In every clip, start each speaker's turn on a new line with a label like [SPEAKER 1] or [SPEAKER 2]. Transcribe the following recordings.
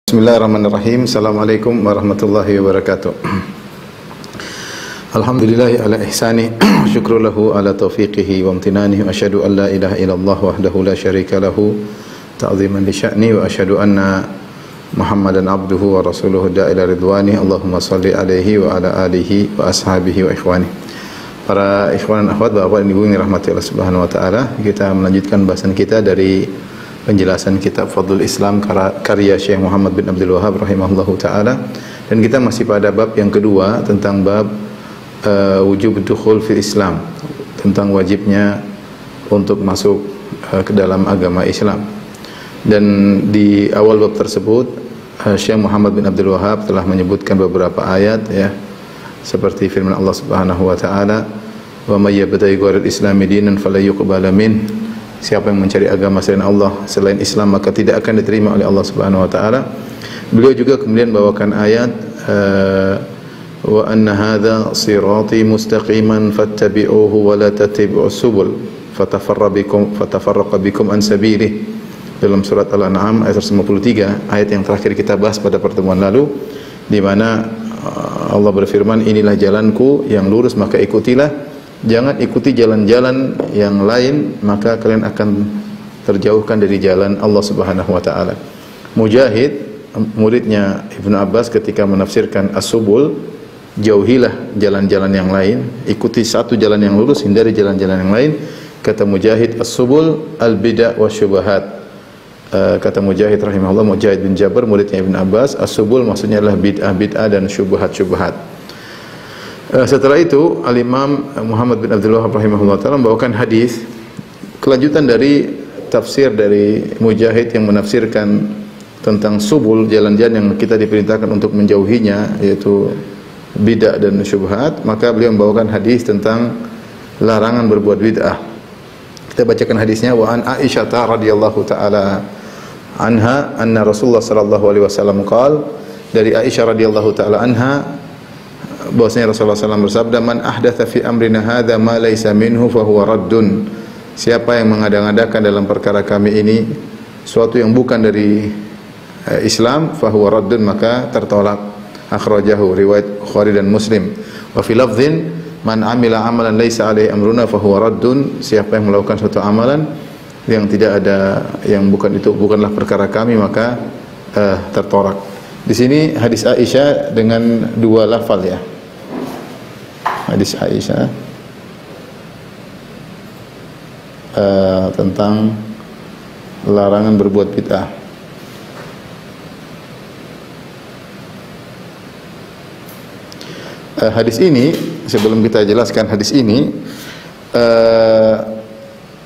[SPEAKER 1] Bismillahirrahmanirrahim. Assalamualaikum warahmatullahi wabarakatuh. Alhamdulillahi ala ihsani, syukru lahu ala taufiqihi wa amtinanihi, wa asyhadu an la ilaha illallah wahdahu la syarika lahu ta'ziman li sya'ni, wa asyhadu anna Muhammadan abduhu wa rasuluhu da'ila ridwani. Allahumma salli alaihi wa ala alihi wa ashabihi wa ikhwani. Para ikhwan dan akhwat, bapak dan ibu yang dirahmati Allah Subhanahu wa taala, kita melanjutkan bahasan kita dari penjelasan kitab Fadlul Islam karya Syekh Muhammad bin Abdul Wahhab rahimahullahu taala, dan kita masih pada bab yang kedua tentang bab wujub dukhul fil Islam, tentang wajibnya untuk masuk ke dalam agama Islam. Dan di awal bab tersebut Syekh Muhammad bin Abdul Wahhab telah menyebutkan beberapa ayat, ya, seperti firman Allah Subhanahu wa taala, wa may yabtaghi ghairal islami dinan fala yuqbala min. Siapa yang mencari agama selain Allah, selain Islam, maka tidak akan diterima oleh Allah Subhanahu wa taala. Beliau juga kemudian bawakan ayat wa anna hadza sirati mustaqiman fattabi'uhu wa la tattabi'us subul fatafarraqa bikum an sabilihi, dalam surat Al-An'am ayat 153, ayat yang terakhir kita bahas pada pertemuan lalu, di mana Allah berfirman, inilah jalanku yang lurus maka ikutilah, jangan ikuti jalan-jalan yang lain maka kalian akan terjauhkan dari jalan Allah Subhanahu wa taala. Mujahid, muridnya Ibnu Abbas, ketika menafsirkan as-subul, jauhilah jalan-jalan yang lain, ikuti satu jalan yang lurus, hindari jalan-jalan yang lain. Kata Mujahid, as-subul al-bid'ah wa syubhat. Kata Mujahid rahimahullah, Mujahid bin Jabir, muridnya Ibnu Abbas, as-subul maksudnya adalah bid'ah-bid'ah dan syubhat-syubhat. Setelah itu Al-Imam Muhammad bin Abdul Wahhab rahimahullah ta'ala membawakan hadis kelanjutan dari tafsir dari Mujahid yang menafsirkan tentang subul, jalan-jalan yang kita diperintahkan untuk menjauhinya, yaitu bid'ah dan syubhat. Maka beliau membawakan hadis tentang larangan berbuat bid'ah. Kita bacakan hadisnya. Wa an Aisyah radhiyallahu ta'ala anha anna Rasulullah sallallahu alaihi wasallam qala, dari Aisyah radhiyallahu ta'ala anha bahwasanya Rasulullah SAW bersabda, man ahdatha fi amrina hadza ma laysa minhu fa huwa raddun. Siapa yang mengada-ngadakan dalam perkara kami ini suatu yang bukan dari Islam, fa huwa raddun, maka tertolak. Akhrajahu, riwayat Bukhari dan Muslim. Wa fi lafdhin, man amila amalan laysa alaihi amruna fa huwa raddun. Siapa yang melakukan suatu amalan yang tidak ada, yang bukanlah perkara kami, maka tertolak. Di sini hadis Aisyah dengan dua lafal, ya. Hadis Aisyah tentang larangan berbuat bid'ah. Hadis ini, sebelum kita jelaskan hadis ini,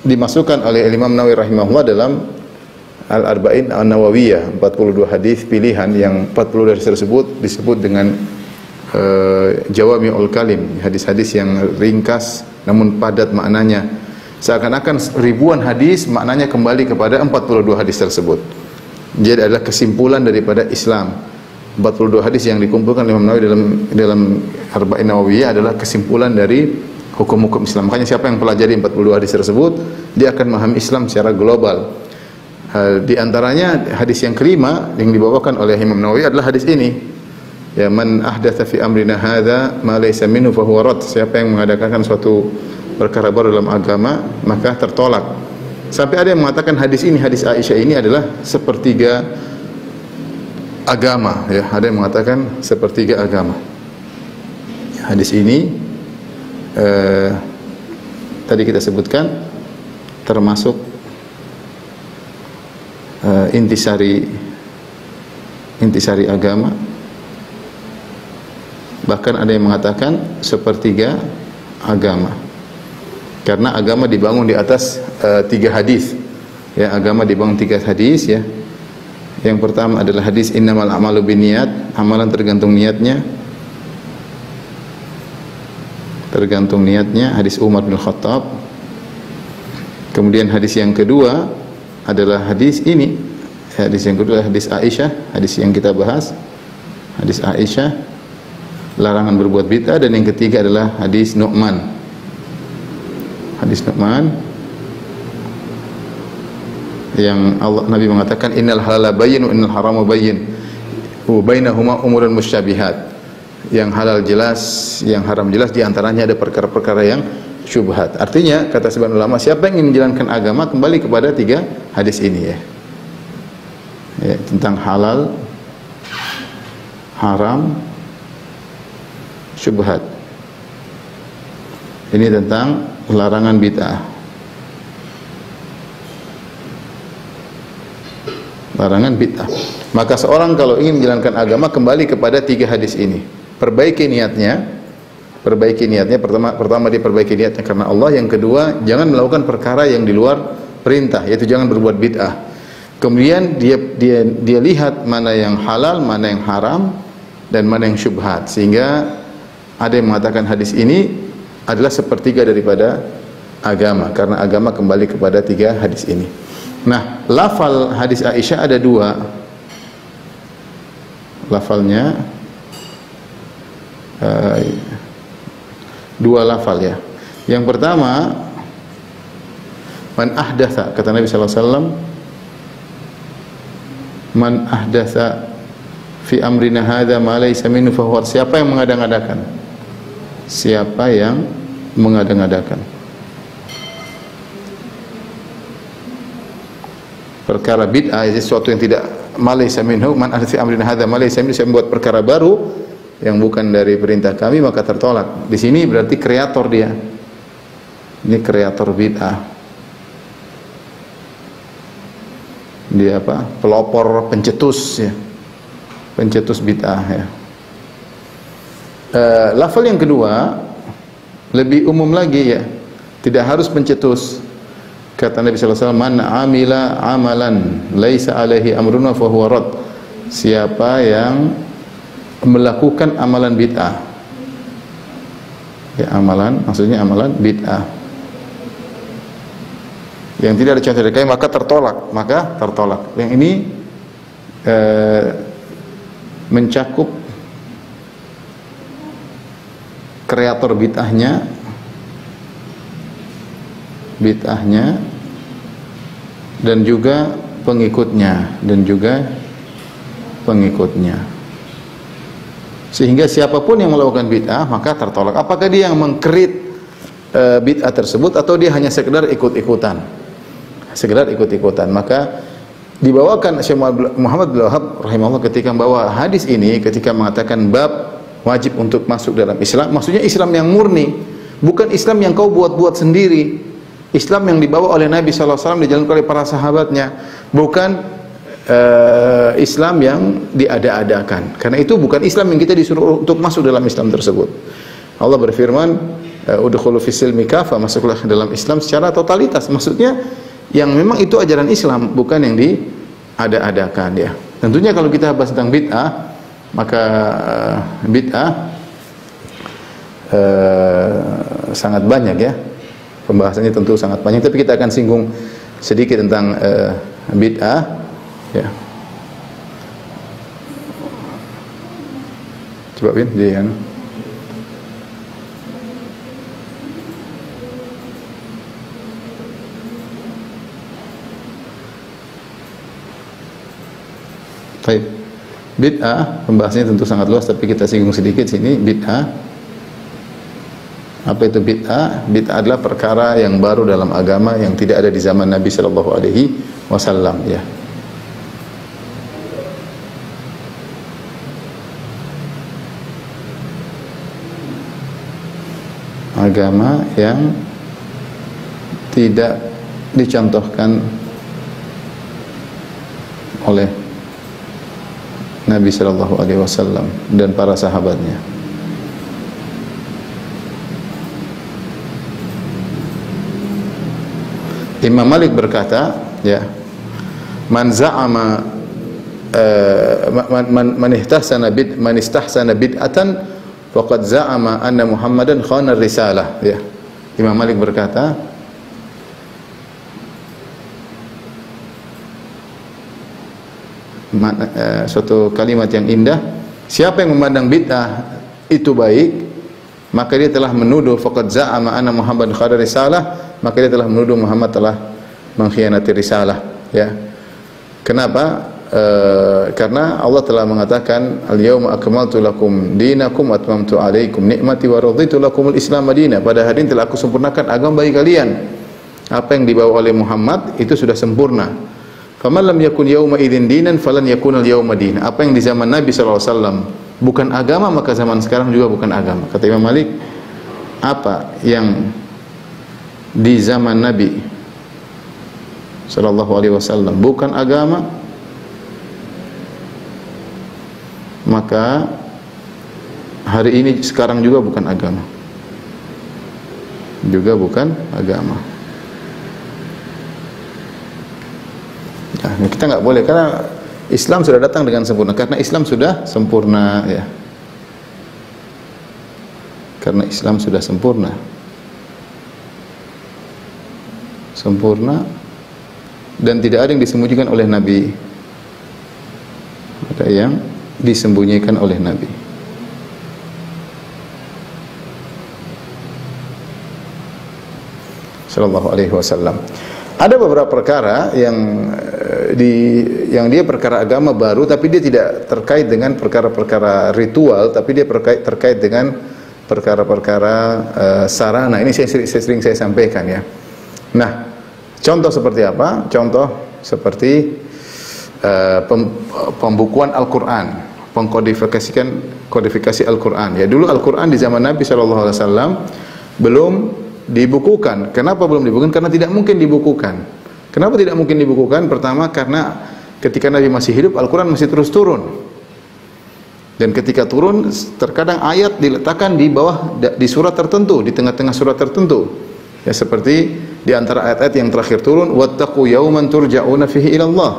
[SPEAKER 1] dimasukkan oleh Imam Nawawi rahimahullah dalam Al-Arba'in An-Nawawiyah, 42 hadis pilihan, yang 40 dari tersebut disebut dengan Jawami'ul Kalim, hadis-hadis yang ringkas namun padat maknanya. Seakan-akan ribuan hadis maknanya kembali kepada 42 hadis tersebut. Jadi adalah kesimpulan daripada Islam. 42 hadis yang dikumpulkan Imam Nawawi dalam Arba'in Nawawiyah adalah kesimpulan dari hukum-hukum Islam. Makanya siapa yang pelajari 42 hadis tersebut, dia akan memahami Islam secara global. Di antaranya hadis yang kelima yang dibawakan oleh Imam Nawawi adalah hadis ini. Ya, man ahdatsa fi amrina hadza ma laysa minhu fa huwa rad. Siapa yang mengadakan suatu perkara baru dalam agama, maka tertolak. Sampai ada yang mengatakan hadis ini, hadis Aisyah ini adalah sepertiga agama, ya. Ada yang mengatakan sepertiga agama. Hadis ini tadi kita sebutkan termasuk intisari agama. Bahkan ada yang mengatakan sepertiga agama, karena agama dibangun di atas 3 hadis. Ya, agama dibangun 3 hadis, ya. Yang pertama adalah hadis innamal a'malu binniyat, amalan tergantung niatnya. Tergantung niatnya, hadis Umar bin Khattab. Kemudian hadis yang kedua adalah hadis ini. Hadis yang kedua hadis Aisyah, hadis yang kita bahas, hadis Aisyah, larangan berbuat bid'ah. Dan yang ketiga adalah hadis Nu'man. Hadis Nu'man yang Nabi mengatakan innal halala bayyin wa innal harama bayyin. bainahuma umurun musyabihat. Yang halal jelas, yang haram jelas, di antaranya ada perkara-perkara yang syubhat. Artinya kata sebagian ulama, siapa yang ingin menjalankan agama kembali kepada 3 hadis ini ya. Ya, tentang halal, haram, syubhat. Ini tentang larangan bid'ah. Larangan bid'ah. Maka seorang kalau ingin menjalankan agama kembali kepada 3 hadis ini. Perbaiki niatnya. Pertama dia perbaiki niatnya karena Allah. Yang kedua, jangan melakukan perkara yang di luar perintah, yaitu jangan berbuat bid'ah. Kemudian dia lihat mana yang halal, mana yang haram, dan mana yang syubhat. Sehingga ada yang mengatakan hadis ini adalah sepertiga daripada agama, karena agama kembali kepada 3 hadis ini. Nah, lafal hadis Aisyah ada 2. Lafalnya 2 lafal ya. Yang pertama, man ahdatsa, kata Nabi sallallahu alaihi wasallam, man ahdatsa fi amrina hadza ma laysa minhu fa huwa. Siapa yang mengada-ngadakan? Siapa yang mengada-ngadakan perkara bid'ah, sesuatu yang tidak ma laysa minhu, man ahdatsa fi amrina hadza ma laysa minhu, saya membuat perkara baru yang bukan dari perintah kami, maka tertolak. Di sini berarti kreator dia. Ini kreator bid'ah. Dia apa? Pelopor, pencetus ya. Pencetus bid'ah ya. Lafal yang kedua lebih umum lagi ya. Tidak harus pencetus. Kata Nabi sallallahu alaihi wasallam, man amila amalan laisa alaihi amruna fa huwa rad. Siapa yang melakukan amalan bid'ah, ya, amalan maksudnya amalan bid'ah yang tidak ada contoh dari kami, maka tertolak. Yang ini mencakup kreator bid'ahnya dan juga pengikutnya sehingga siapapun yang melakukan bid'ah maka tertolak. Apakah dia yang mengkrit bid'ah tersebut atau dia hanya sekedar ikut-ikutan? Maka dibawakan Syekh Muhammad bin Wahab rahimahullah ketika membawa hadis ini, ketika mengatakan bab wajib untuk masuk dalam Islam, maksudnya Islam yang murni, bukan Islam yang kau buat-buat sendiri. Islam yang dibawa oleh Nabi sallallahu alaihi wasallam, dijalankan oleh para sahabatnya, bukan Islam yang diada-adakan. Karena itu bukan Islam yang kita disuruh untuk masuk dalam Islam tersebut. Allah berfirman, udkhulu fis silmi kafah, masuklah dalam Islam secara totalitas. Maksudnya yang memang itu ajaran Islam, bukan yang diada-adakan ya. Tentunya kalau kita bahas tentang bid'ah, maka bid'ah sangat banyak ya. Pembahasannya tentu sangat banyak, tapi kita akan singgung sedikit tentang bid'ah. Ya. Coba Bin, dia kan. Baik. Bid'ah pembahasannya tentu sangat luas, tapi kita singgung sedikit sini. Bid'ah, apa itu bid'ah? Bid'ah adalah perkara yang baru dalam agama yang tidak ada di zaman Nabi sallallahu alaihi wasallam ya. Agama yang tidak dicontohkan oleh Nabi sallallahu alaihi wasallam dan para sahabatnya. Imam Malik berkata, ya, man za'ama man istahsana bid'atan faqad za'ama anna Muhammadan khana risalah ya. Imam Malik berkata, suatu kalimat yang indah, siapa yang memandang bid'ah itu baik, maka dia telah menuduh, faqad za'ama anna Muhammadan khana risalah, maka dia telah menuduh Muhammad telah mengkhianati risalah ya. Kenapa? karena Allah telah mengatakan al-yauma akmaltu lakum dinakum wa atmamtu alaikum nikmati wa raditu lakumul Islam madina. Pada hari ini telah aku sempurnakan agama bagi kalian. Apa yang dibawa oleh Muhammad itu sudah sempurna. Faman lam yakun yauma idzin dinan falan yakun al-yauma din. Apa yang di zaman Nabi sallallahu alaihi wasallam bukan agama, maka zaman sekarang juga bukan agama. Kata Imam Malik, apa yang di zaman Nabi sallallahu alaihi wasallam bukan agama, maka hari ini sekarang juga bukan agama. Juga bukan agama. Nah, kita nggak boleh, karena Islam sudah datang dengan sempurna. Karena Islam sudah sempurna, ya. Karena Islam sudah sempurna. Sempurna dan tidak ada yang disembunyikan oleh Nabi. Ada yang disembunyikan oleh Nabi. Sallallahu alaihi wasallam. Ada beberapa perkara yang dia perkara agama baru, tapi dia tidak terkait dengan perkara-perkara ritual, tapi dia terkait dengan perkara-perkara sarana. Ini sering saya sampaikan, ya. Nah, contoh seperti apa? Contoh seperti pembukuan Al-Quran, kodifikasi Al-Quran. Ya, dulu Al-Quran di zaman Nabi SAW belum dibukukan. Kenapa belum dibukukan? Karena tidak mungkin dibukukan. Kenapa tidak mungkin dibukukan? Pertama, karena ketika Nabi masih hidup, Al-Quran masih terus turun. Dan ketika turun, terkadang ayat diletakkan di bawah, di surat tertentu, di tengah-tengah surat tertentu. Ya, seperti di antara ayat-ayat yang terakhir turun, wattaqu yawman turja'una fihi ila Allah.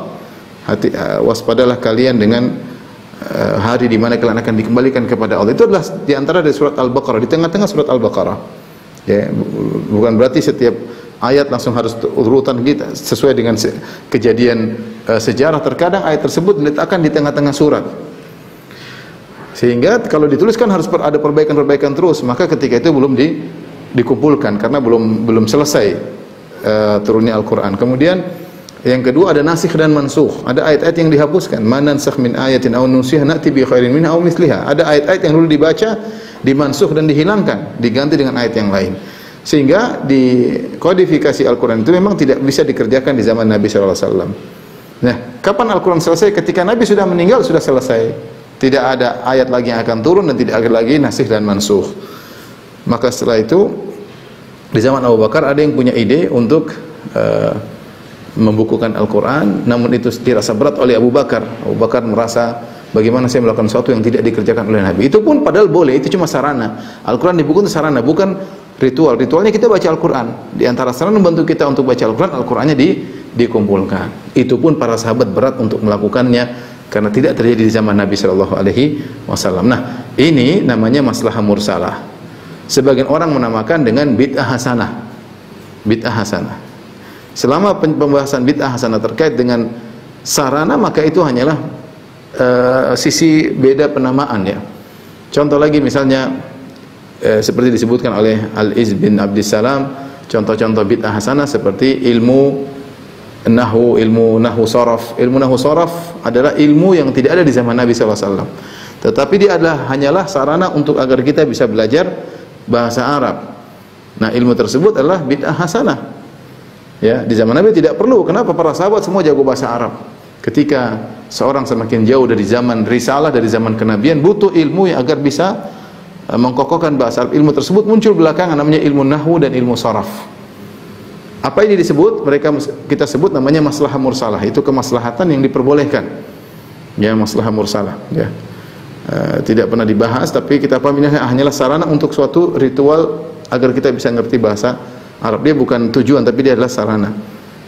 [SPEAKER 1] Waspadalah kalian dengan hari di mana kalian akan dikembalikan kepada Allah. Itu adalah di antara dari surat Al-Baqarah, di tengah-tengah surat Al-Baqarah. Ya, bukan berarti setiap ayat langsung harus urutan kita sesuai dengan kejadian sejarah. Terkadang ayat tersebut diletakkan di tengah-tengah surat, sehingga kalau dituliskan harus ada perbaikan-perbaikan terus. Maka ketika itu belum dikumpulkan karena belum selesai turunnya Al-Quran. Kemudian yang kedua, ada nasikh dan mansukh. Ada ayat-ayat yang dihapuskan. Man nansakh min ayatin aw nunsiha na'ti bi khairin minha aw misliha. Ada ayat-ayat yang dulu dibaca, dimansukh dan dihilangkan, diganti dengan ayat yang lain. Sehingga di kodifikasi Al-Quran itu memang tidak bisa dikerjakan di zaman Nabi SAW. Nah, kapan Al-Quran selesai? Ketika Nabi sudah meninggal, sudah selesai. Tidak ada ayat lagi yang akan turun dan tidak ada lagi nasikh dan mansukh. Maka setelah itu, di zaman Abu Bakar ada yang punya ide untuk membukukan Al-Quran, namun itu dirasa berat oleh Abu Bakar. Abu Bakar merasa, bagaimana saya melakukan sesuatu yang tidak dikerjakan oleh Nabi. Itu pun padahal boleh, itu cuma sarana. Al-Quran dibukukan itu sarana, bukan ritual. Ritualnya kita baca Al-Quran. Di antara sarana membantu kita untuk baca Al-Quran, Al-Qurannya dikumpulkan. Itu pun para sahabat berat untuk melakukannya, karena tidak terjadi di zaman Nabi SAW. Nah, ini namanya maslahah mursalah. Sebagian orang menamakan dengan bid'ah hasanah. Bid'ah hasanah. Selama pembahasan bid'ah hasanah terkait dengan sarana, maka itu hanyalah sisi beda penamaan, ya. Contoh lagi misalnya seperti disebutkan oleh Al-Izz bin Abdissalam, contoh-contoh bid'ah hasanah seperti ilmu nahwu saraf. Ilmu nahwu saraf adalah ilmu yang tidak ada di zaman Nabi SAW. Tetapi dia hanyalah sarana untuk agar kita bisa belajar bahasa Arab. Nah, ilmu tersebut adalah bid'ah hasanah. Ya, di zaman Nabi tidak perlu. Kenapa? Para sahabat semua jago bahasa Arab. Ketika seorang semakin jauh dari zaman risalah, dari zaman kenabian, butuh ilmu yang agar bisa mengkokohkan bahasa Arab. Ilmu tersebut muncul belakangan, namanya ilmu nahwu dan ilmu saraf. Apa ini disebut? Kita sebut namanya maslahah mursalah. Itu kemaslahatan yang diperbolehkan. Ya, maslahah mursalah. Ya. Tidak pernah dibahas, tapi kita paham ini hanyalah sarana untuk suatu ritual agar kita bisa ngerti bahasa Arab. Dia bukan tujuan, tapi dia adalah sarana.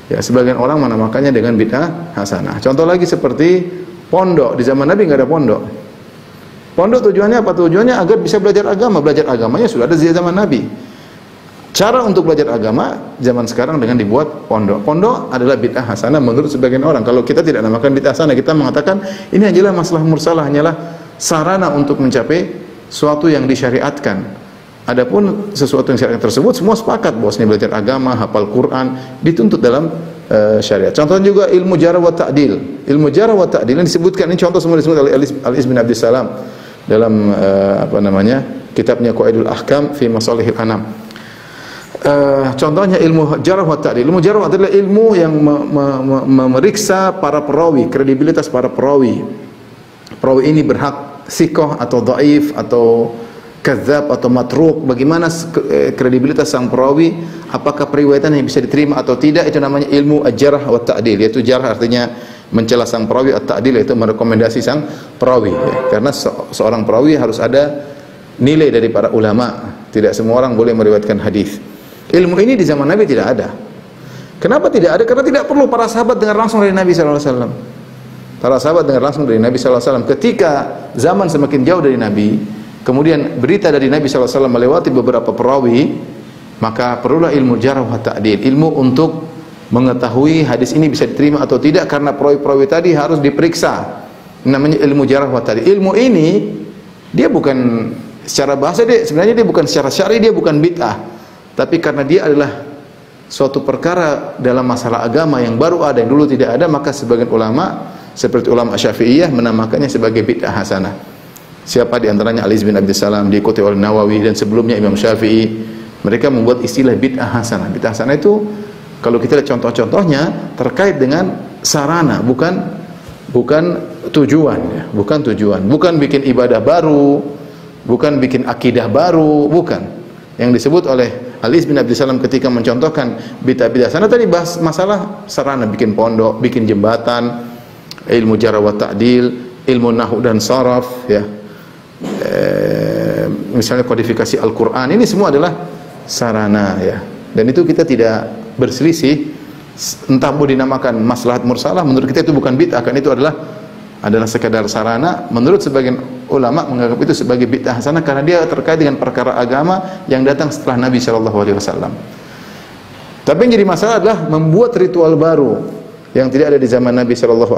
[SPEAKER 1] Ya, sebagian orang menamakannya dengan bid'ah hasanah. Contoh lagi seperti pondok. Di zaman Nabi nggak ada pondok. Pondok tujuannya apa? Tujuannya agar bisa belajar agama. Belajar agamanya sudah ada di zaman Nabi. Cara untuk belajar agama zaman sekarang dengan dibuat pondok. Pondok adalah bid'ah hasanah menurut sebagian orang. Kalau kita tidak namakan bid'ah hasanah, kita mengatakan ini hanyalah masalah mursalah, hanyalah sarana untuk mencapai suatu yang disyariatkan. Adapun sesuatu yang syariat tersebut semua sepakat bahwasanya belajar agama, hafal Quran dituntut dalam syariat. Contohnya juga ilmu jarh wa ta'dil. Ilmu jarh wa ta'dil yang disebutkan, ini contoh semua disebut oleh Al-Izz bin Abdus Salam dalam kitabnya Qawaidul Ahkam fi Masalihil Anam. Contohnya ilmu jarh wa ta'dil. Ilmu jarh wa ta'dil adalah ilmu yang memeriksa para perawi, kredibilitas para perawi. Perawi ini berhak thiqah atau dhaif atau kadzab atau matruk, bagaimana kredibilitas sang perawi, apakah periwayatannya bisa diterima atau tidak, itu namanya ilmu al-jarh wa ta'dil, yaitu jarh artinya mencela sang perawi, at-ta'dil yaitu merekomendasi sang perawi, ya. Karena seorang perawi harus ada nilai dari para ulama, tidak semua orang boleh meriwayatkan hadis. Ilmu ini di zaman Nabi tidak ada. Kenapa tidak ada? Karena tidak perlu, para sahabat dengar langsung dari Nabi sallallahu alaihi wasallam. Para sahabat dengar langsung dari Nabi sallallahu alaihi wasallam. Ketika zaman semakin jauh dari Nabi, kemudian berita dari Nabi SAW melewati beberapa perawi, maka perlulah ilmu jarh wa ta'dil, ilmu untuk mengetahui hadis ini bisa diterima atau tidak, karena perawi-perawi tadi harus diperiksa. Namanya ilmu jarh wa ta'dil. Ilmu ini dia bukan secara bahasa, sebenarnya dia bukan secara syar'i, dia bukan bid'ah, tapi karena dia adalah suatu perkara dalam masalah agama yang baru ada, yang dulu tidak ada, maka sebagian ulama seperti ulama Syafi'iyah menamakannya sebagai bid'ah hasanah. Siapa di antaranya Ali bin Abdus Salam, diikuti oleh Nawawi, dan sebelumnya Imam Syafi'i. Mereka membuat istilah bid'ah hasanah. Bid'ah hasanah itu kalau kita lihat contoh-contohnya terkait dengan sarana, bukan tujuan, ya. Bukan tujuan, bukan bikin ibadah baru, bukan bikin akidah baru, bukan. Yang disebut oleh Ali bin Abdus Salam ketika mencontohkan bid'ah hasanah tadi bahas masalah sarana, bikin pondok, bikin jembatan, ilmu jarh wa ta'dil, ilmu nahwu dan saraf, ya. Misalnya kodifikasi Al-Quran, ini semua adalah sarana, ya. Dan itu kita tidak berselisih, entah mau dinamakan maslahat mursalah, menurut kita itu bukan bid'ah, kan itu adalah sekadar sarana. Menurut sebagian ulama menganggap itu sebagai bid'ah hasanah karena dia terkait dengan perkara agama yang datang setelah Nabi SAW. Tapi yang jadi masalah adalah membuat ritual baru yang tidak ada di zaman Nabi SAW,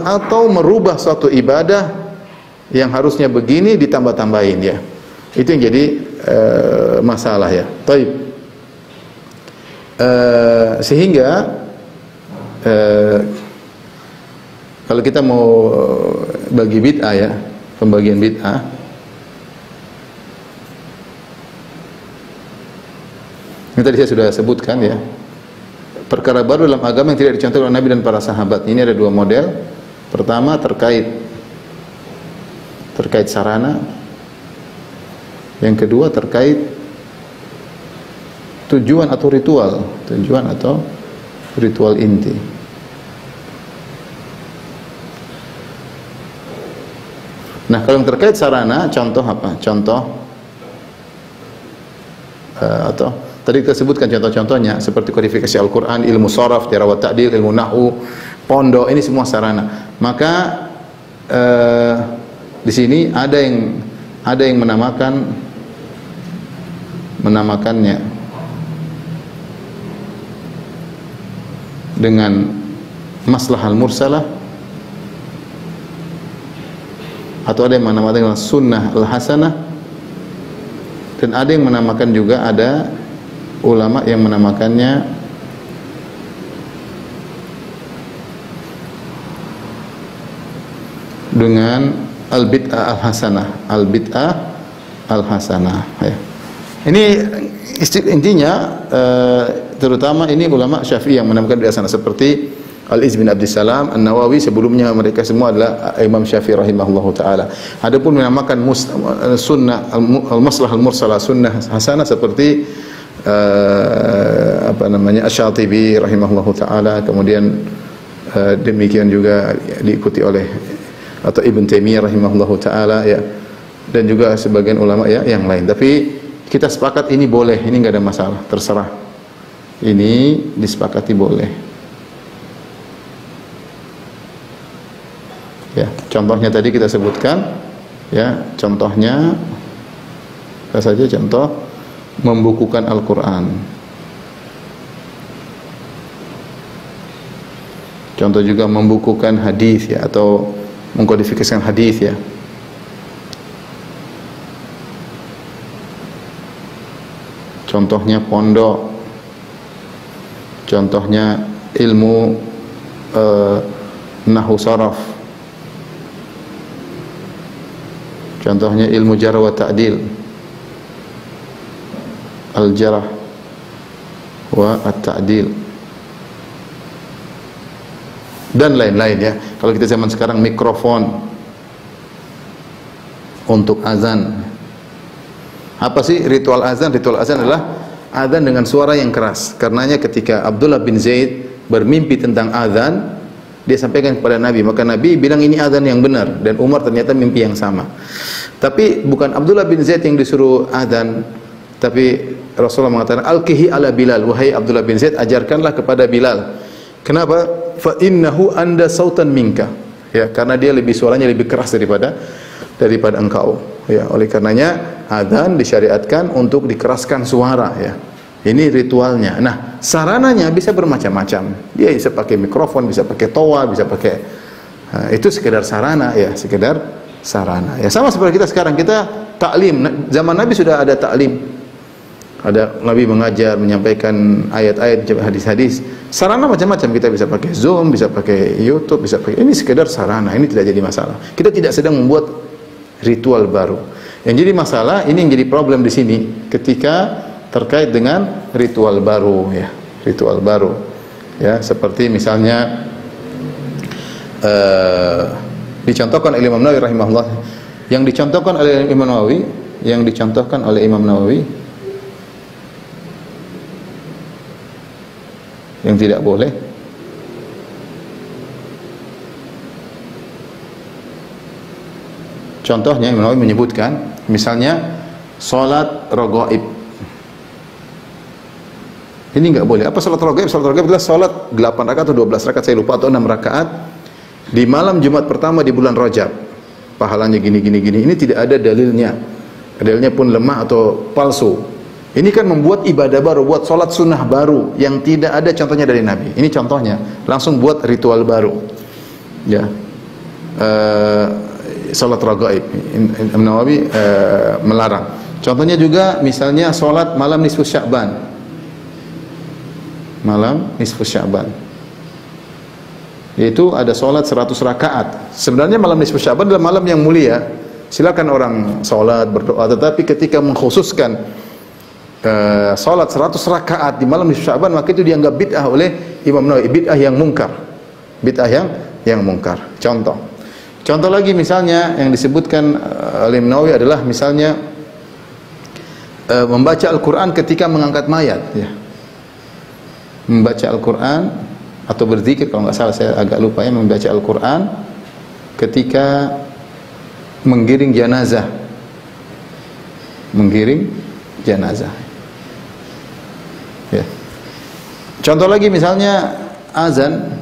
[SPEAKER 1] atau merubah suatu ibadah yang harusnya begini ditambah-tambahin, ya. Itu yang jadi masalah, ya. Taib. Sehingga kalau kita mau bagi bid'ah, ya, pembagian bid'ah, ini tadi saya sudah sebutkan, ya. Perkara baru dalam agama yang tidak dicontohkan oleh Nabi dan para sahabat. Ini ada dua model. Pertama terkait sarana, yang kedua terkait tujuan atau ritual inti. Nah, kalau yang terkait sarana, contoh apa? Atau tadi kita sebutkan contoh-contohnya seperti kodifikasi Al-Quran, ilmu sharaf, jarh wa ta'dil, ilmu nahwu, pondok, ini semua sarana. Maka di sini ada yang menamakannya dengan maslahah al-mursalah, atau ada yang menamakan dengan sunnah al-hasanah, dan ada yang menamakan juga, ada ulama yang menamakannya dengan al-bid'ah al-hasanah, ya. Ini intinya, terutama ini ulama Syafi'i yang menamakan bid'ah hasanah, seperti Al-Izz bin Abdus Salam, An-Nawawi, sebelumnya mereka semua adalah Imam Syafi'i rahimahullahu taala. Adapun menamakan sunnah al-maslahah al-mursalah sunnah hasanah seperti Asy-Syatibi rahimahullahu taala, kemudian demikian juga diikuti oleh atau Ibn Taimiyah rahimahullahu taala, ya, dan juga sebagian ulama, ya, yang lain. Tapi kita sepakat ini boleh, ini enggak ada masalah, terserah. Ini disepakati boleh. Ya, contohnya tadi kita sebutkan, ya, contohnya apa saja? Contoh membukukan Al-Quran. Contoh juga membukukan hadis, ya, atau mengkodifikasikan hadis, ya. Contohnya pondok. Contohnya ilmu nahwu saraf. Contohnya ilmu jarh wa ta'dil, al-jarh wa at-ta'dil, dan lain-lain ya. Kalau kita zaman sekarang mikrofon untuk azan. Apa sih ritual azan? Ritual azan adalah azan dengan suara yang keras. Karenanya ketika Abdullah bin Zaid bermimpi tentang azan, dia sampaikan kepada Nabi, maka Nabi bilang ini azan yang benar, dan Umar ternyata mimpi yang sama. Tapi bukan Abdullah bin Zaid yang disuruh azan, tapi Rasulullah mengatakan alqihi ala Bilal, wahai Abdullah bin Zaid, ajarkanlah kepada Bilal. Kenapa? Fa innahu anda sautan minka. Ya, karena dia suaranya lebih keras daripada engkau. Ya, oleh karenanya azan disyariatkan untuk dikeraskan suara ya. Ini ritualnya. Nah, sarananya bisa bermacam-macam. Dia bisa pakai mikrofon, bisa pakai toa, bisa pakai itu sekedar sarana ya, sekedar sarana. Ya sama seperti kita sekarang, kita taklim. Zaman Nabi sudah ada taklim. Ada Nabi mengajar, menyampaikan ayat-ayat, hadis-hadis. Sarana macam-macam, kita bisa pakai Zoom, bisa pakai YouTube, bisa pakai. Ini sekedar sarana, ini tidak jadi masalah. Kita tidak sedang membuat ritual baru. Yang jadi masalah, ini yang jadi problem di sini ketika terkait dengan ritual baru ya, ritual baru ya, seperti misalnya dicontohkan oleh Imam Nawawi rahimahullah, yang dicontohkan oleh Imam Nawawi yang tidak boleh contohnya Imam Nawawi menyebutkan misalnya salat raghaib. Ini enggak boleh. Apa salat raghaib? Salat raghaib adalah salat 8 rakaat atau 12 rakaat, saya lupa, atau 6 rakaat di malam Jumat pertama di bulan Rajab. Pahalanya gini. Ini tidak ada dalilnya. Dalilnya pun lemah atau palsu. Ini kan membuat ibadah baru, buat salat sunnah baru yang tidak ada contohnya dari Nabi. Ini contohnya, langsung buat ritual baru. Ya. Salat raghaib. Imam Nawawi melarang. Contohnya juga misalnya salat malam nisfu Sya'ban. Malam nisfu Sya'ban, yaitu ada solat 100 rakaat. Sebenarnya malam nisfu Sya'ban adalah malam yang mulia, silakan orang solat berdoa, tetapi ketika mengkhususkan solat 100 rakaat di malam nisfu Sya'ban, maka itu dianggap bid'ah oleh Imam Nawawi, bid'ah yang mungkar, bid'ah yang mungkar. Contoh lagi misalnya yang disebutkan oleh Imam Nawawi adalah misalnya membaca Al-Quran ketika mengangkat mayat ya. Membaca Al-Quran atau berzikir, kalau nggak salah, saya agak lupa ya, membaca Al-Quran ketika menggiring jenazah. Ya. Contoh lagi misalnya azan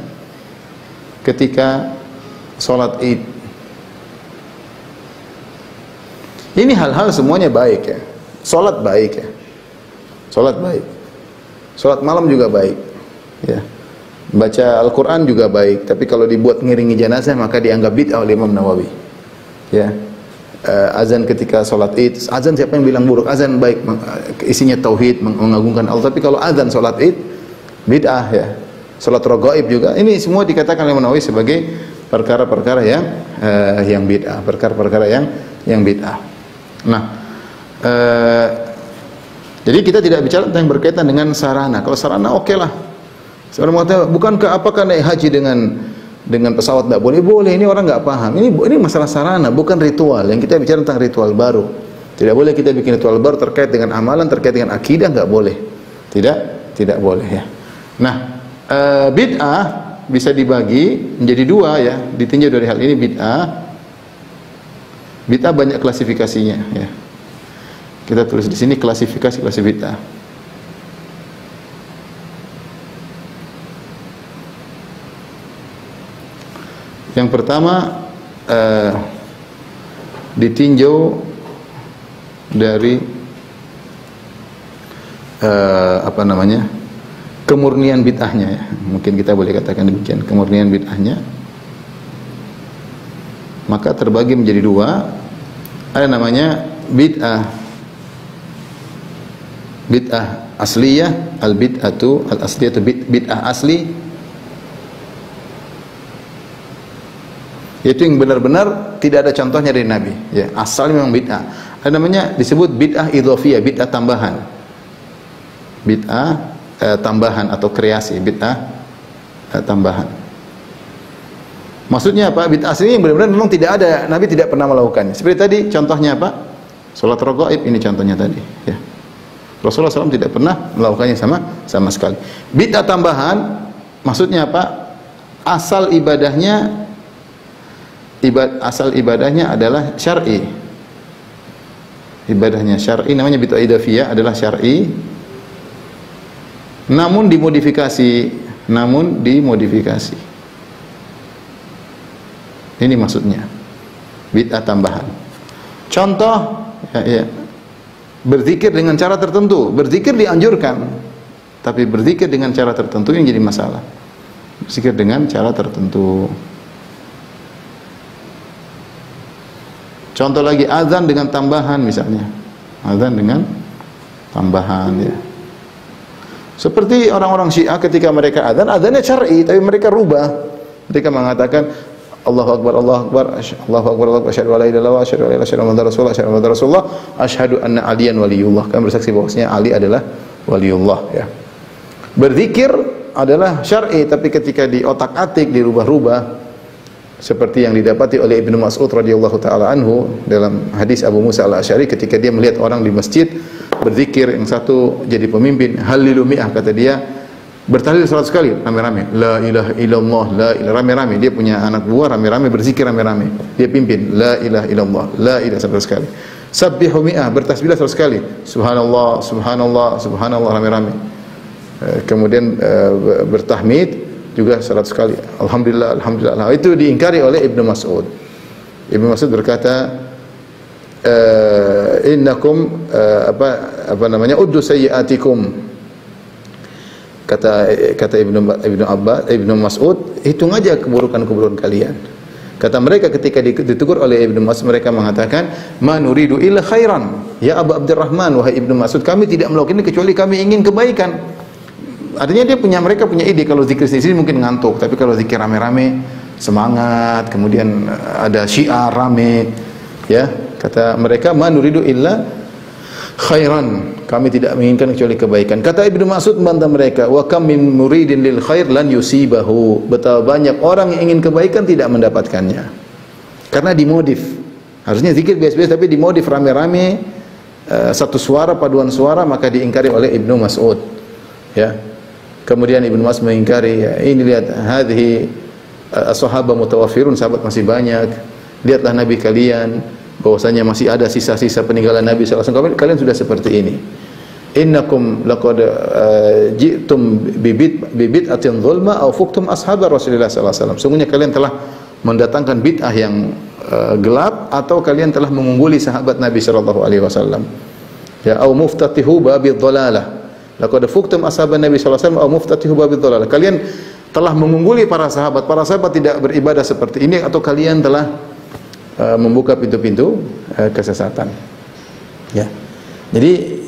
[SPEAKER 1] ketika sholat Id. Ini hal-hal semuanya baik ya. Sholat baik ya. Sholat baik. Sholat malam juga baik ya. Baca Al-Quran juga baik. Tapi kalau dibuat ngiringi jenazah maka dianggap bid'ah oleh Imam Nawawi ya. Azan ketika sholat Id, azan siapa yang bilang buruk? Azan baik, isinya tauhid, mengagungkan Allah. Tapi kalau azan sholat Id, bid'ah ya. Sholat raghaib juga, ini semua dikatakan oleh Imam Nawawi sebagai perkara-perkara yang bid'ah, perkara-perkara yang bid'ah. Nah, jadi kita tidak bicara tentang yang berkaitan dengan sarana. Kalau sarana oke lah. Seorang mengatakan, bukankah apakah naik haji dengan pesawat tidak boleh? Boleh. Ini orang nggak paham. Ini masalah sarana, bukan ritual. Yang kita bicara tentang ritual baru. Tidak boleh kita bikin ritual baru terkait dengan amalan, terkait dengan akidah, nggak boleh. Tidak boleh ya. Nah, bid'ah bisa dibagi menjadi dua ya. Ditinjau dari hal ini bid'ah. Bid'ah banyak klasifikasinya ya. Kita tulis di sini klasifikasi bid'ah. Yang pertama ditinjau dari kemurnian bid'ahnya ya. Mungkin kita boleh katakan demikian, kemurnian bid'ahnya. Maka terbagi menjadi dua. Ada namanya bid'ah bid'ah asliyah, al bid'atu al asliyatu bid'ah asli, yaitu yang benar-benar tidak ada contohnya dari Nabi, ya, asal memang bid'ah. Ada namanya disebut bid'ah idhofiyah, bid'ah tambahan. Bid'ah tambahan atau kreasi, bid'ah tambahan. Maksudnya apa? Bid'ah asli yang benar-benar memang tidak ada, Nabi tidak pernah melakukannya. Seperti tadi contohnya apa? Salat raghaib, ini contohnya tadi, ya. Rasulullah SAW tidak pernah melakukannya sama sekali. Bid'ah tambahan maksudnya apa? Asal ibadahnya adalah syar'i. Ibadahnya syar'i, namanya bid'ah idhofiyah, adalah syar'i. Namun dimodifikasi. Ini maksudnya bid'ah tambahan. Contoh, ya, berzikir dengan cara tertentu. Berzikir dianjurkan, tapi berzikir dengan cara tertentu yang jadi masalah. Berzikir dengan cara tertentu. Contoh lagi, azan dengan tambahan misalnya. Azan dengan tambahan, ya. Seperti orang-orang Syiah ketika mereka azan, azannya syar'i tapi mereka rubah. Mereka mengatakan Allahu Akbar, Allahu Akbar, Allahu Akbar, Allahu Akbar, asyhadu an la ilaha illallah, asyhadu an la ilaha illallah, asyhadu anna Rasulullah, asyhadu anna Aliyan waliyullah. Kami bersaksi bahwasanya Ali adalah waliullah, ya. Berzikir adalah syar'i tapi ketika diotak-atik, dirubah-rubah, seperti yang didapati oleh Ibnu Mas'ud radhiyallahu taala anhu dalam hadis Abu Musa al-Asy'ari ketika dia melihat orang di masjid berzikir, yang satu jadi pemimpin, halilu mi'ah, kata dia, bertahlil 100 kali rame-rame, la ilaha illallah, la ilaha, rame-rame. Dia punya anak buah, rame-rame berzikir, rame-rame. Dia pimpin, la ilaha illallah, la ilaha, 100 kali. Sabbihu mi'ah, bertasbih 100 kali, subhanallah, subhanallah, subhanallah, rame-rame. Kemudian bertahmid juga 100 kali, alhamdulillah, alhamdulillah. Itu diingkari oleh Ibnu Mas'ud. Ibnu Mas'ud berkata, innakum apa namanya, uddu sayyiatikum. Kata Ibnu Mas'ud, hitung aja keburukan-keburukan kalian. Kata mereka ketika ditegur oleh Ibnu Mas'ud, mereka mengatakan, ma nuridu illa khairan ya Abu Abdurrahman, wahai Ibnu Mas'ud, kami tidak melakukan ini kecuali kami ingin kebaikan. Artinya mereka punya ide kalau zikir di sini mungkin ngantuk, tapi kalau zikir rame-rame semangat, kemudian ada syiar rame, ya. Kata mereka, ma nuridu illa khairan, kami tidak menginginkan kecuali kebaikan. Kata Ibnu Mas'ud membantah mereka, wa kam min muridin lil khair lan yusibahu, betapa banyak orang yang ingin kebaikan tidak mendapatkannya karena dimodif. Harusnya zikir biasa-biasa tapi dimodif rame-rame, satu suara, paduan suara, maka diingkari oleh Ibnu Mas'ud, ya. Kemudian Ibnu Mas'ud mengingkari, ya, ini lihat, hadhihi as-sahabah mutawaffirun, sahabat masih banyak. Lihatlah Nabi kalian, bahwasanya masih ada sisa-sisa peninggalan Nabi sallallahu alaihi wasallam. Kalian sudah seperti ini. Innakum laqad ji'tum bid'atin dzulma aw fuqtum ashabar Rasulillah sallallahu alaihi wasallam. Sungguhnya kalian telah mendatangkan bid'ah yang gelap, atau kalian telah mengungguli sahabat Nabi sallallahu alaihi wasallam. Ya, au muftatihu babidh dhalalah. Laqad fuqtum ashaban Nabi sallallahu alaihi wasallam aw muftatihu babidh dhalalah. Kalian telah mengungguli para sahabat. Para sahabat tidak beribadah seperti ini, atau kalian telah membuka pintu-pintu kesesatan. Ya. Jadi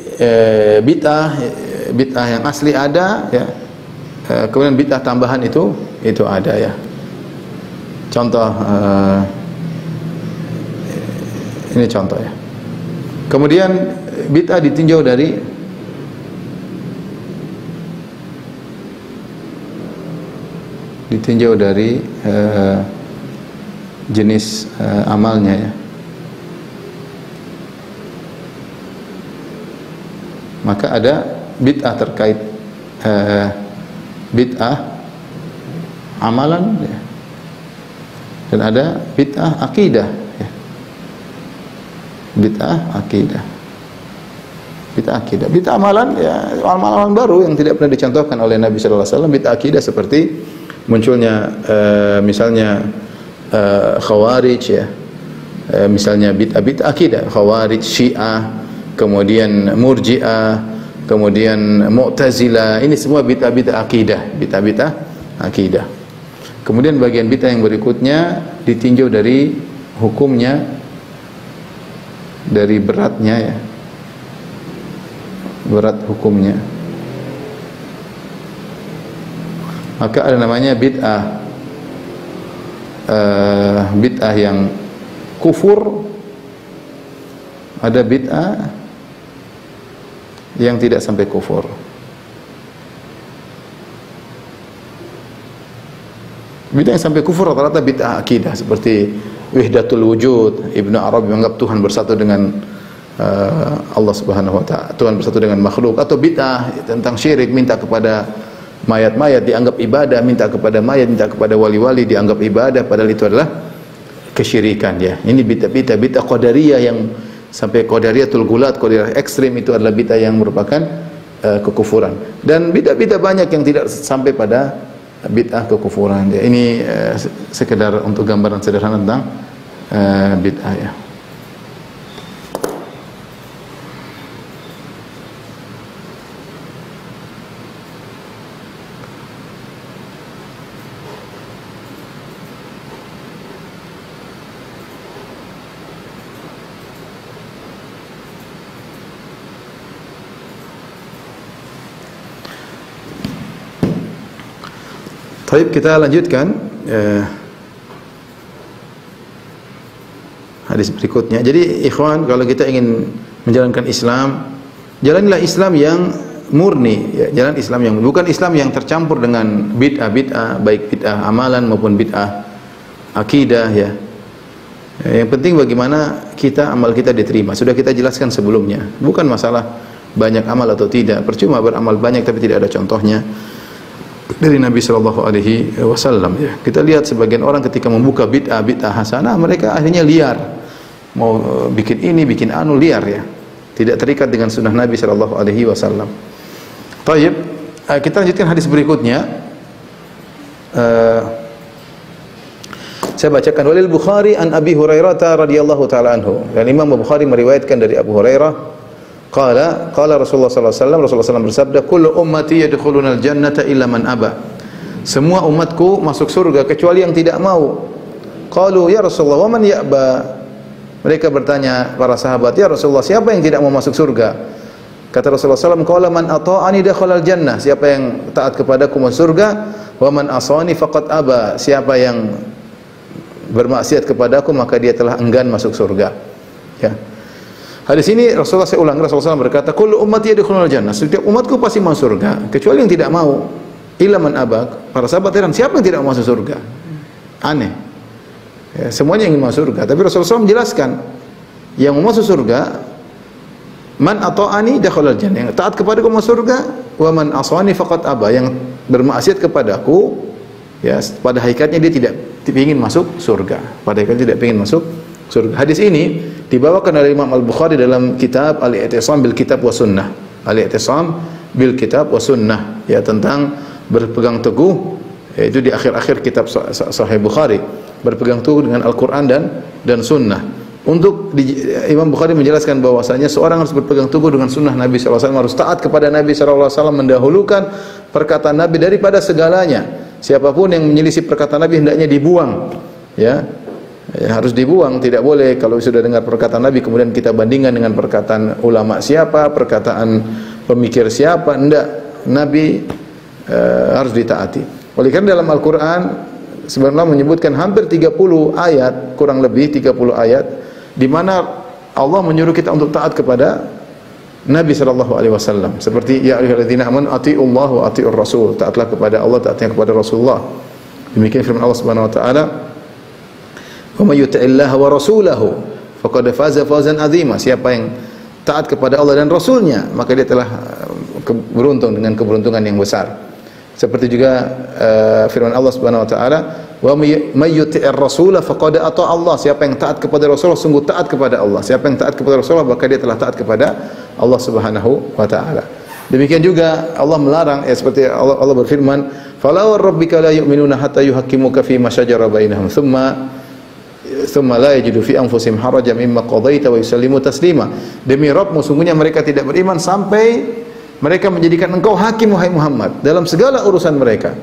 [SPEAKER 1] bid'ah yang asli ada, ya. Kemudian bid'ah tambahan itu ada, ya. Contoh, ini contoh, ya. Kemudian bid'ah ditinjau dari jenis amalnya, ya. Maka ada bid'ah terkait bid'ah amalan, ya. Dan ada bid'ah akidah, ya. Bid'ah akidah. Bid'ah amalan, ya, amalan baru yang tidak pernah dicontohkan oleh Nabi sallallahu alaihi wasallam. Bid'ah akidah seperti munculnya misalnya Khawarij, ya. Misalnya bid'ah akidah, Khawarij, Syiah, kemudian Murji'ah, kemudian Mu'tazilah. Ini semua bid'ah akidah, bid'ah akidah. Kemudian bagian bid'ah yang berikutnya ditinjau dari hukumnya, dari beratnya, ya. berat hukumnya. Maka ada namanya bid'ah, bid'ah yang kufur, ada bid'ah yang tidak sampai kufur. Bid'ah yang sampai kufur rata-rata bid'ah akidah, seperti wahdatul wujud. Ibnu Arabi menganggap Tuhan bersatu dengan Allah Subhanahu wa taala, Tuhan bersatu dengan makhluk. Atau bid'ah tentang syirik, minta kepada mayat-mayat dianggap ibadah, minta kepada mayat, minta kepada wali-wali dianggap ibadah, padahal itu adalah kesyirikan ya. Ini bid'ah qadariyah yang sampai qadariyatul gulat, qadariyah ekstrim, itu adalah bid'ah yang merupakan kekufuran. Dan bid'ah banyak yang tidak sampai pada bid'ah kekufuran ya. Ini sekedar untuk gambaran sederhana tentang bid'ah ya. Baik, kita lanjutkan hadis berikutnya. Jadi ikhwan, kalau kita ingin menjalankan Islam, jalanilah Islam yang murni ya, jalan Islam yang bukan Islam yang tercampur dengan bid'ah, baik bid'ah amalan maupun bid'ah akidah ya. Yang penting bagaimana amal kita diterima. Sudah kita jelaskan sebelumnya. Bukan masalah banyak amal atau tidak. Percuma beramal banyak tapi tidak ada contohnya dari Nabi sallallahu alaihi wasallam ya. Kita lihat sebagian orang ketika membuka bid'ah hasanah, mereka akhirnya liar. Mau bikin ini, bikin anu, liar ya. Tidak terikat dengan sunnah Nabi sallallahu alaihi wasallam. Baik, kita lanjutkan hadis berikutnya. Saya bacakan, walil Bukhari an Abi Hurairah radhiyallahu taala anhu. Dan Imam Bukhari meriwayatkan dari Abu Hurairah, qala Rasulullah sallallahu alaihi wasallam, Rasulullah SAW bersabda, kullu ummati yadkhulunal jannata illa man aba. Semua umatku masuk surga kecuali yang tidak mau. Qalu ya Rasulullah wa man ya'ba. Mereka bertanya para sahabat, ya Rasulullah, siapa yang tidak mau masuk surga? Kata Rasulullah SAW, qala man ata'ani dakhalal jannah. Siapa yang taat kepadaku masuk surga, wa man asani faqad aba. Siapa yang bermaksiat kepadaku maka dia telah enggan masuk surga. Ya. Hadis ini Rasulullah, saya ulang, Rasulullah SAW berkata, kullu ummati yadkhulunal jannah. Setiap umatku pasti masuk surga kecuali yang tidak mau. Illa man aba. Para sahabat heran, siapa yang tidak mau masuk surga? Aneh. Ya, semuanya ingin masuk surga, tapi Rasulullah SAW menjelaskan, yang mau masuk surga, man ata'ani dakhalal jannah. Yang taat kepadaku masuk surga, wa man asani faqad aba. Yang bermaksiat kepadaku, ya, pada hakikatnya dia tidak ingin masuk surga. Pada hakikatnya tidak ingin masuk surga. Hadis ini dibawakan oleh Imam Al-Bukhari dalam kitab Al-I'tisam bil Kitab wa Sunnah. Al-I'tisam bil Kitab wa Sunnah, ya, tentang berpegang teguh, yaitu di akhir-akhir kitab Sahih Bukhari, berpegang teguh dengan Al-Qur'an dan Sunnah. Untuk Imam Bukhari menjelaskan bahwasanya seorang harus berpegang teguh dengan sunnah Nabi sallallahu alaihi wasallam, harus taat kepada Nabi sallallahu alaihi wasallam, mendahulukan perkataan Nabi daripada segalanya. Siapapun yang menyelisih perkataan Nabi hendaknya dibuang, ya. Ya, harus dibuang, tidak boleh kalau sudah dengar perkataan Nabi kemudian kita bandingkan dengan perkataan ulama siapa, perkataan pemikir siapa. Hendak Nabi harus ditaati. Oleh karena dalam Al-Quran sebenarnya menyebutkan hampir 30 ayat, kurang lebih 30 ayat, di mana Allah menyuruh kita untuk taat kepada Nabi sallallahu alaihi wasallam. Seperti ya ayyuhalladzina amanu atiiullaha wa atiiur rasul. Taatlah kepada Allah, taatlah kepada Rasulullah. Demikian firman Allah Subhanahu wa taala, wa may yuti'illaha wa rasulahu faqad faza fawzan 'azima. Siapa yang taat kepada Allah dan Rasulnya, maka dia telah beruntung dengan keberuntungan yang besar. Seperti juga firman Allah Subhanahu wa taala, wa may yuti'ir rasula faqad ata Allah. Siapa yang taat kepada Rasulullah sungguh taat kepada Allah. Siapa yang taat kepada Rasulullah maka dia telah taat kepada Allah Subhanahu wa taala. Demikian juga Allah melarang, ya, seperti Allah berfirman, fala wa rabbika la yu'minuna hatta yuhaqqimuka fi ma shajara bainahum thumma la yajidu fi anfusihim harajan mimma qadaita wa yusallimu taslima. Demi Rabbmu, sungguhnya mereka tidak beriman sampai mereka menjadikan engkau hakim, wahai Muhammad, dalam segala urusan mereka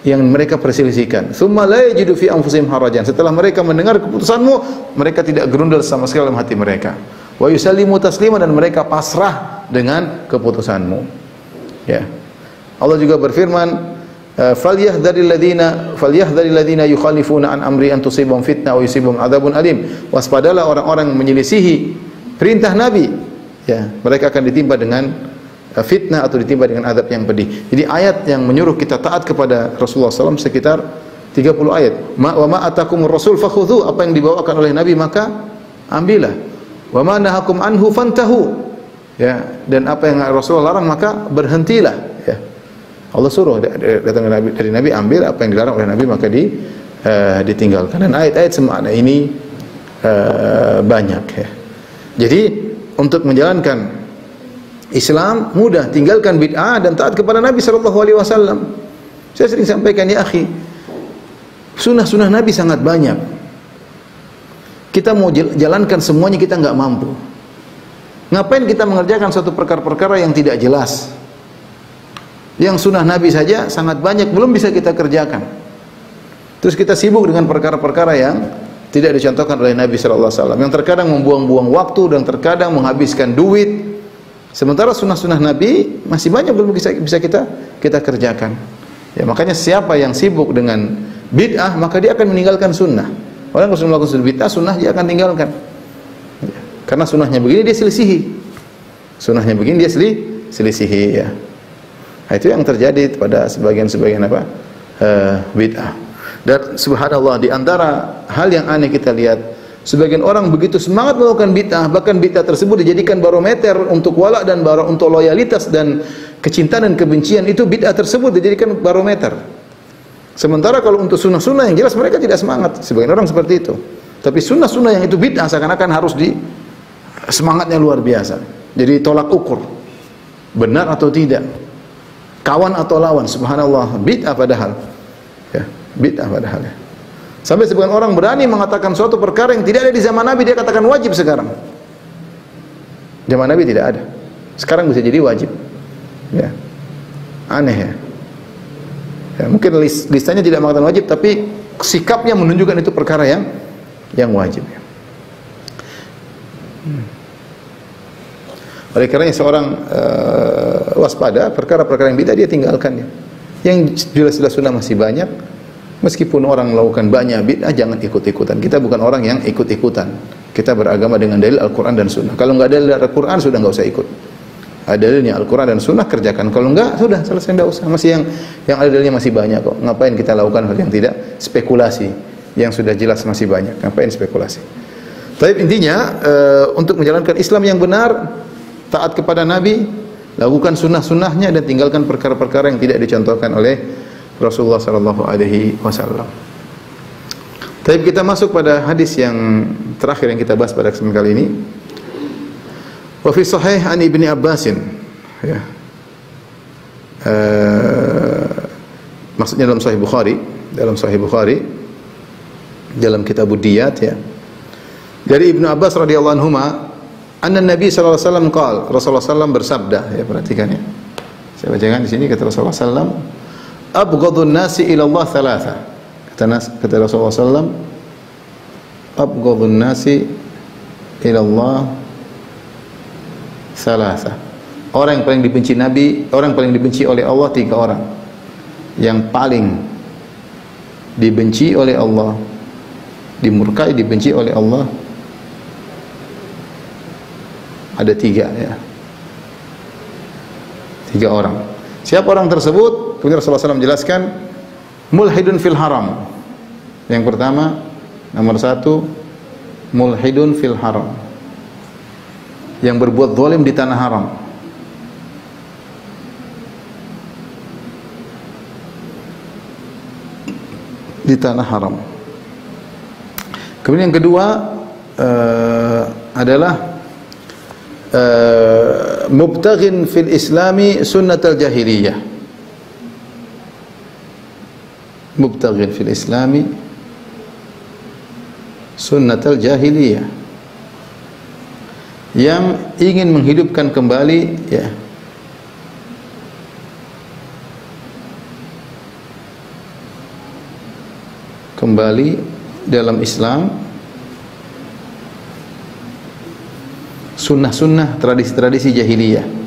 [SPEAKER 1] yang mereka perselisihkan. Thumma la yajidu fi anfusihim harajan. Setelah mereka mendengar keputusanmu, mereka tidak gerundal sama sekali dalam hati mereka. Wa yusallimu taslima, dan mereka pasrah dengan keputusanmu. Ya. Allah juga berfirman, falyahdharil ladzina yukhalifuna an amri an tusibahum fitnah wa yusibahum adzabun alim. Waspadalah orang-orang yang menyelisihi perintah Nabi. Ya, mereka akan ditimpa dengan fitnah atau ditimpa dengan azab yang pedih. Jadi ayat yang menyuruh kita taat kepada Rasulullah SAW sekitar 30 ayat. Wa ma atakumur rasul fakhudhu, apa yang dibawakan oleh Nabi maka ambillah. Wa ma nahakum anhu fantahu. Ya, dan apa yang Rasulullah larang maka berhentilah, ya. Allah suruh datang dari Nabi, ambil apa yang dilarang oleh Nabi maka ditinggalkan. Dan ayat-ayat semakna ini banyak, ya. Jadi untuk menjalankan Islam mudah, tinggalkan bid'ah dan taat kepada Nabi SAW. Saya sering sampaikan, ya akhi, sunnah-sunnah Nabi sangat banyak. Kita mau jalankan semuanya kita nggak mampu. Ngapain kita mengerjakan suatu perkara-perkara yang tidak jelas? Yang sunnah Nabi saja sangat banyak, belum bisa kita kerjakan. Terus kita sibuk dengan perkara-perkara yang tidak dicontohkan oleh Nabi SAW, yang terkadang membuang-buang waktu dan terkadang menghabiskan duit. Sementara sunnah-sunnah Nabi masih banyak belum bisa kita kerjakan. Ya, makanya siapa yang sibuk dengan bid'ah maka dia akan meninggalkan sunnah. Orang yang melakukan bid'ah, sunnah dia akan tinggalkan. Ya, karena sunnahnya begini dia selisihi. Sunnahnya begini dia selisihi, ya. Nah, itu yang terjadi pada sebagian bid'ah. Dan subhanallah, di antara hal yang aneh kita lihat, sebagian orang begitu semangat melakukan bid'ah, bahkan bid'ah tersebut dijadikan barometer untuk wala dan bara, untuk loyalitas dan kecintaan dan kebencian, itu bid'ah tersebut dijadikan barometer. Sementara kalau untuk sunnah-sunnah yang jelas mereka tidak semangat. Sebagian orang seperti itu. Tapi sunnah-sunnah yang itu bid'ah seakan-akan harus semangatnya luar biasa. Jadi tolak ukur, benar atau tidak, kawan atau lawan, subhanallah, bid'ah padahal, ya, bid'ah padahal, ya. Sampai sebagian orang berani mengatakan suatu perkara yang tidak ada di zaman Nabi, dia katakan wajib sekarang. Zaman Nabi tidak ada, sekarang bisa jadi wajib, ya. Aneh, ya. Ya, mungkin listanya tidak mengatakan wajib, tapi sikapnya menunjukkan itu perkara yang wajib, ya. Oleh karenanya seorang waspada perkara-perkara yang bid'ah dia tinggalkan, ya. Yang jelas-jelas sunnah masih banyak. Meskipun orang melakukan banyak bid'ah, jangan ikut-ikutan. Kita bukan orang yang ikut-ikutan. Kita beragama dengan dalil Al-Quran dan Sunnah. Kalau nggak ada dalil Al-Quran, sudah nggak usah ikut. Ada dalilnya Al-Quran dan Sunnah, kerjakan. Kalau nggak, sudah selesai, nggak usah. Masih yang ada dalilnya masih banyak kok. Ngapain kita lakukan hal yang tidak spekulasi? Yang sudah jelas masih banyak. Ngapain spekulasi? Tapi intinya untuk menjalankan Islam yang benar, taat kepada Nabi, lakukan sunnah-sunnahnya dan tinggalkan perkara-perkara yang tidak dicontohkan oleh Rasulullah SAW. Tapi kita masuk pada hadis yang terakhir yang kita bahas pada kesempatan kali ini. Wa fi sahih an Ibni Abbasin, ya. Maksudnya dalam Sahih Bukhari, dalam kitab Diyat, ya. Dari Ibnu Abbas radhiyallahu anhuma, anna Nabi sallallahu alaihi wasallam qala, Rasulullah sallallahu bersabda, ya, perhatikan, ya. Saya bacakan di sini, kata Rasulullah sallallahu, abghadun nasi ila Allah thalatha. Kata Rasulullah sallallahu, abghadun nasi ila Allah thalatha. Orang yang paling dibenci Nabi, orang yang paling dibenci oleh Allah, 3 orang. Yang paling dibenci oleh Allah, dimurkai, dibenci oleh Allah, ada 3, ya. 3 orang. Siapa orang tersebut? Kemudian Rasulullah SAW menjelaskan, mulhidun fil haram. Yang pertama, nomor 1, mulhidun fil haram, yang berbuat zalim di tanah haram. Di tanah haram. Kemudian yang kedua adalah mubtaghin fil islami sunnatal jahiliyah. Mubtaghin fil islami sunnatal jahiliyah, yang ingin menghidupkan kembali, ya, kembali dalam Islam sunnah-sunnah, tradisi-tradisi jahiliyah.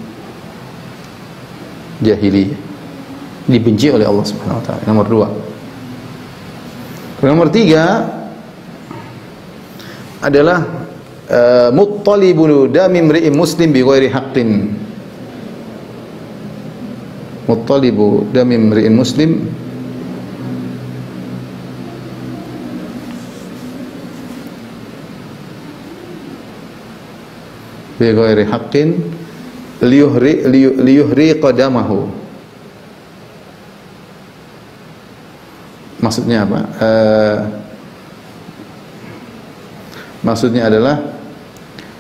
[SPEAKER 1] jahiliyah. Dibenci oleh Allah Subhanahu wa taala. Nomor 2. Nomor 3 adalah muttalibu dami imri'in muslim bi ghairi haqqin. Muttalibu dami imri'in muslim bi ghairi haqqin liyuhri qadamahu. Maksudnya apa? Maksudnya adalah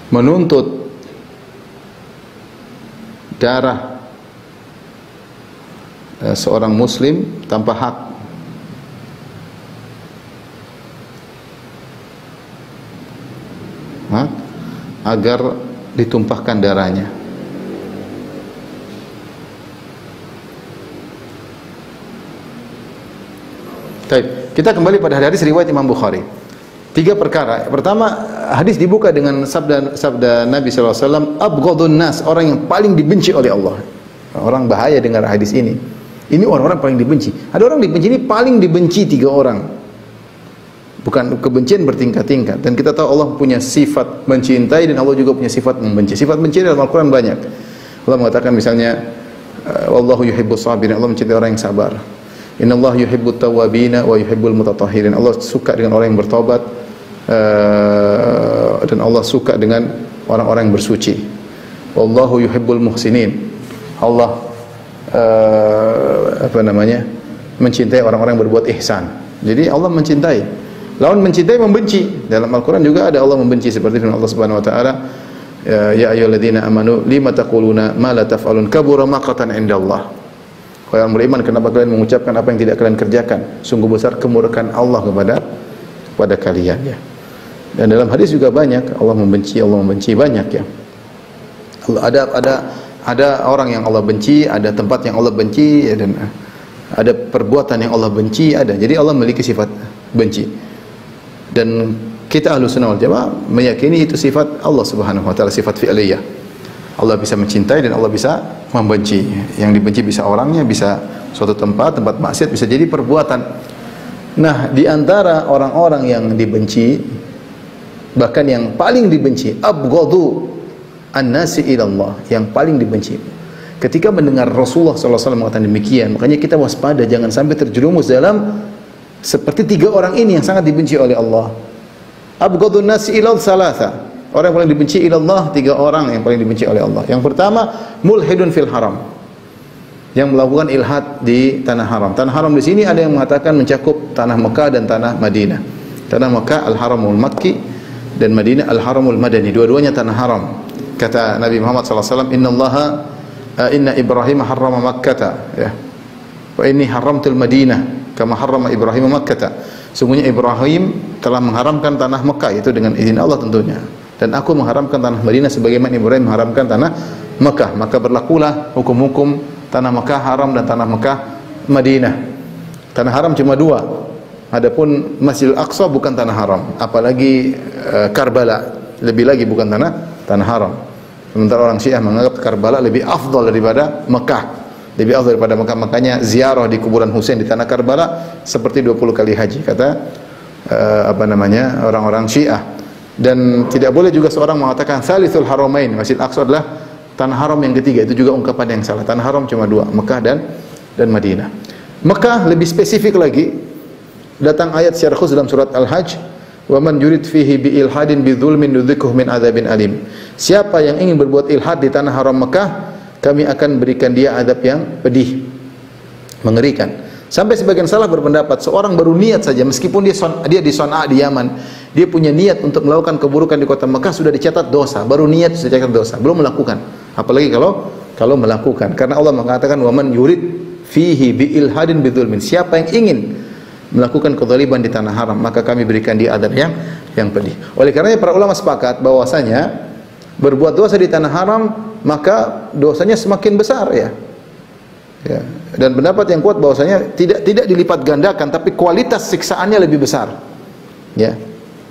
[SPEAKER 1] menuntut darah seorang muslim tanpa hak. Agar ditumpahkan darahnya. Baik, kita kembali pada hadis riwayat Imam Bukhari. 3 perkara. Pertama, hadis dibuka dengan sabda Nabi SAW, abghadun nas, orang yang paling dibenci oleh Allah. Orang bahaya dengar hadis ini. Ini orang-orang paling dibenci. Ada orang dibenci, ini paling dibenci 3 orang. Bukan kebencian bertingkat-tingkat. Dan kita tahu Allah punya sifat mencintai dan Allah juga punya sifat membenci. Sifat benci dalam Al-Quran banyak. Allah mengatakan misalnya, wallahu yuhibbus sabirin, Allah mencintai orang yang sabar. Innallaha yuhibbut tawwabina wa yuhibbul mutatahhirin. Allah suka dengan orang yang bertobat dan Allah suka dengan orang-orang yang bersuci. Wallahu yuhibbul muhsinin. Allah mencintai orang-orang yang berbuat ihsan. Jadi Allah mencintai. Lawan mencintai membenci. Dalam Al-Qur'an juga ada Allah membenci seperti firman Allah Subhanahu wa taala, ya ayyuhalladzina amanu lima taquluna ma la taf'alun kabura maqatan indallah. Wahai orang beriman, kenapa kalian mengucapkan apa yang tidak kalian kerjakan? Sungguh besar kemurkaan Allah kepada kalian, ya. Dan dalam hadis juga banyak Allah membenci banyak, ya. Ada orang yang Allah benci, ada tempat yang Allah benci, ya, dan ada perbuatan yang Allah benci, ada. Jadi Allah memiliki sifat benci. Dan kita Ahlus Sunnah wal Jamaah meyakini itu sifat Allah Subhanahu wa taala, sifat fi'liyah. Allah bisa mencintai dan Allah bisa membenci. Yang dibenci bisa orangnya, bisa suatu tempat maksiat, bisa jadi perbuatan. Nah, di antara orang-orang yang dibenci, bahkan yang paling dibenci, abghadu an-nasi ilallah, yang paling dibenci. Ketika mendengar Rasulullah SAW mengatakan demikian, makanya kita waspada jangan sampai terjerumus dalam seperti 3 orang ini yang sangat dibenci oleh Allah. Abghadu an-nasi ilal salasa. Orang yang paling dibenci ilallah, 3 orang yang paling dibenci oleh Allah. Yang pertama, mulhidun fil haram, yang melakukan ilhad di tanah haram. Tanah haram di sini ada yang mengatakan mencakup tanah Mekah dan tanah Madinah. Tanah Mekah al-Haramul Makki dan Madinah al-Haramul Madani. Dua-duanya tanah haram. Kata Nabi Muhammad SAW, inna Ibrahim harrama Makkata, ya. Wa inni haramtul Madinah kama harrama Ibrahim Makkata. Sungguhnya Ibrahim telah mengharamkan tanah Mekah, itu dengan izin Allah tentunya. Dan aku mengharamkan tanah Madinah sebagaimana Ibrahim mengharamkan tanah Mekah. Maka berlakulah hukum-hukum tanah Mekah haram dan tanah Mekah Madinah. Tanah haram cuma 2. Adapun Masjidil Aqsa bukan tanah haram. Apalagi Karbala, lebih lagi bukan tanah haram. Sementara orang Syiah menganggap Karbala lebih afdal daripada Mekah. Lebih afdal daripada Mekah. Makanya ziarah di kuburan Husain di tanah Karbala seperti 20 kali haji, kata orang-orang Syiah. Dan tidak boleh juga seorang mengatakan Salithul Haramain, Masjid Aqsa adalah tanah haram yang ketiga. Itu juga ungkapan yang salah. Tanah haram cuma 2, Mekah dan Madinah. Mekah lebih spesifik lagi. Datang ayat secara khusus dalam surat Al-Hajj, wa man yurid fihi bi ilhadin bi dzulmin nudzikhu min adzabin alim. Siapa yang ingin berbuat ilhad di tanah haram Mekah, kami akan berikan dia azab yang pedih, mengerikan. Sampai sebagian salah berpendapat, seorang baru niat saja, meskipun dia di Son'a di Yaman, dia punya niat untuk melakukan keburukan di kota Mekah, sudah dicatat dosa. Baru niat sudah dicatat dosa, belum melakukan. Apalagi kalau melakukan. Karena Allah mengatakan, wa man yurid fihi bi ilhadin bi dzulmin. Siapa yang ingin melakukan kezaliman di tanah haram, maka kami berikan dia azab yang pedih. Oleh karenanya para ulama sepakat bahwasanya berbuat dosa di tanah haram maka dosanya semakin besar, ya. Ya. Dan pendapat yang kuat bahwasanya tidak dilipat gandakan, tapi kualitas siksaannya lebih besar. Ya.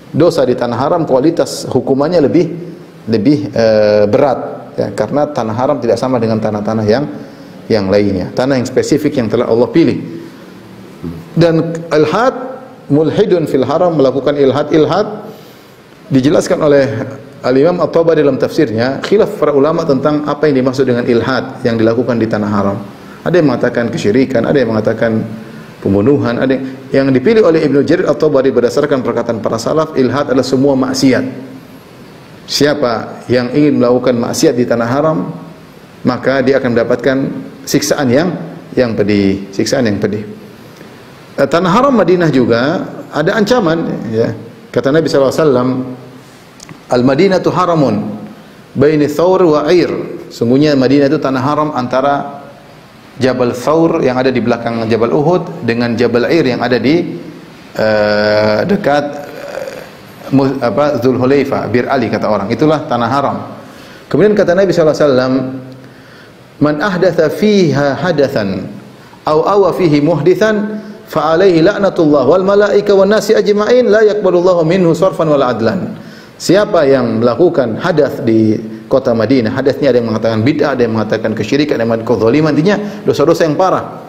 [SPEAKER 1] Dosa di tanah haram kualitas hukumannya lebih berat, ya, karena tanah haram tidak sama dengan tanah-tanah yang lainnya, tanah yang spesifik yang telah Allah pilih. Dan ilhad, mulhidun fil haram, melakukan ilhad dijelaskan oleh Al-Imam At-Tabari dalam tafsirnya. Khilaf para ulama tentang apa yang dimaksud dengan ilhad yang dilakukan di tanah haram. Ada yang mengatakan kesyirikan, ada yang mengatakan pembunuhan, ada yang dipilih oleh Ibnu Jarir At-Tabari berdasarkan perkataan para salaf, ilhad adalah semua maksiat. Siapa yang ingin melakukan maksiat di tanah haram, maka dia akan mendapatkan siksaan yang pedih, siksaan yang pedih. Tanah haram Madinah juga ada ancaman, ya. Kata Nabi SAW, Al-Madinatu haramun baini Thawr wa Air. Sungguhnya Madinah itu tanah haram antara Jabal Thawr yang ada di belakang Jabal Uhud dengan Jabal Air yang ada di dekat Dzulhulaifah, Bir Ali kata orang. Itulah tanah haram. Kemudian kata Nabi SAW, man ahdatha fiha hadathan aw awa fihi muhdithan fa alaihi la'natullah wal malaika wan nasi ajma'in la yaqbalullahu minhu sarfan wal adlan. Siapa yang melakukan hadath di kota Madinah, hadatsnya ada yang mengatakan bid'ah, ada yang mengatakan kesyirikan, ada yang mengatakan kezaliman, intinya dosa-dosa yang parah.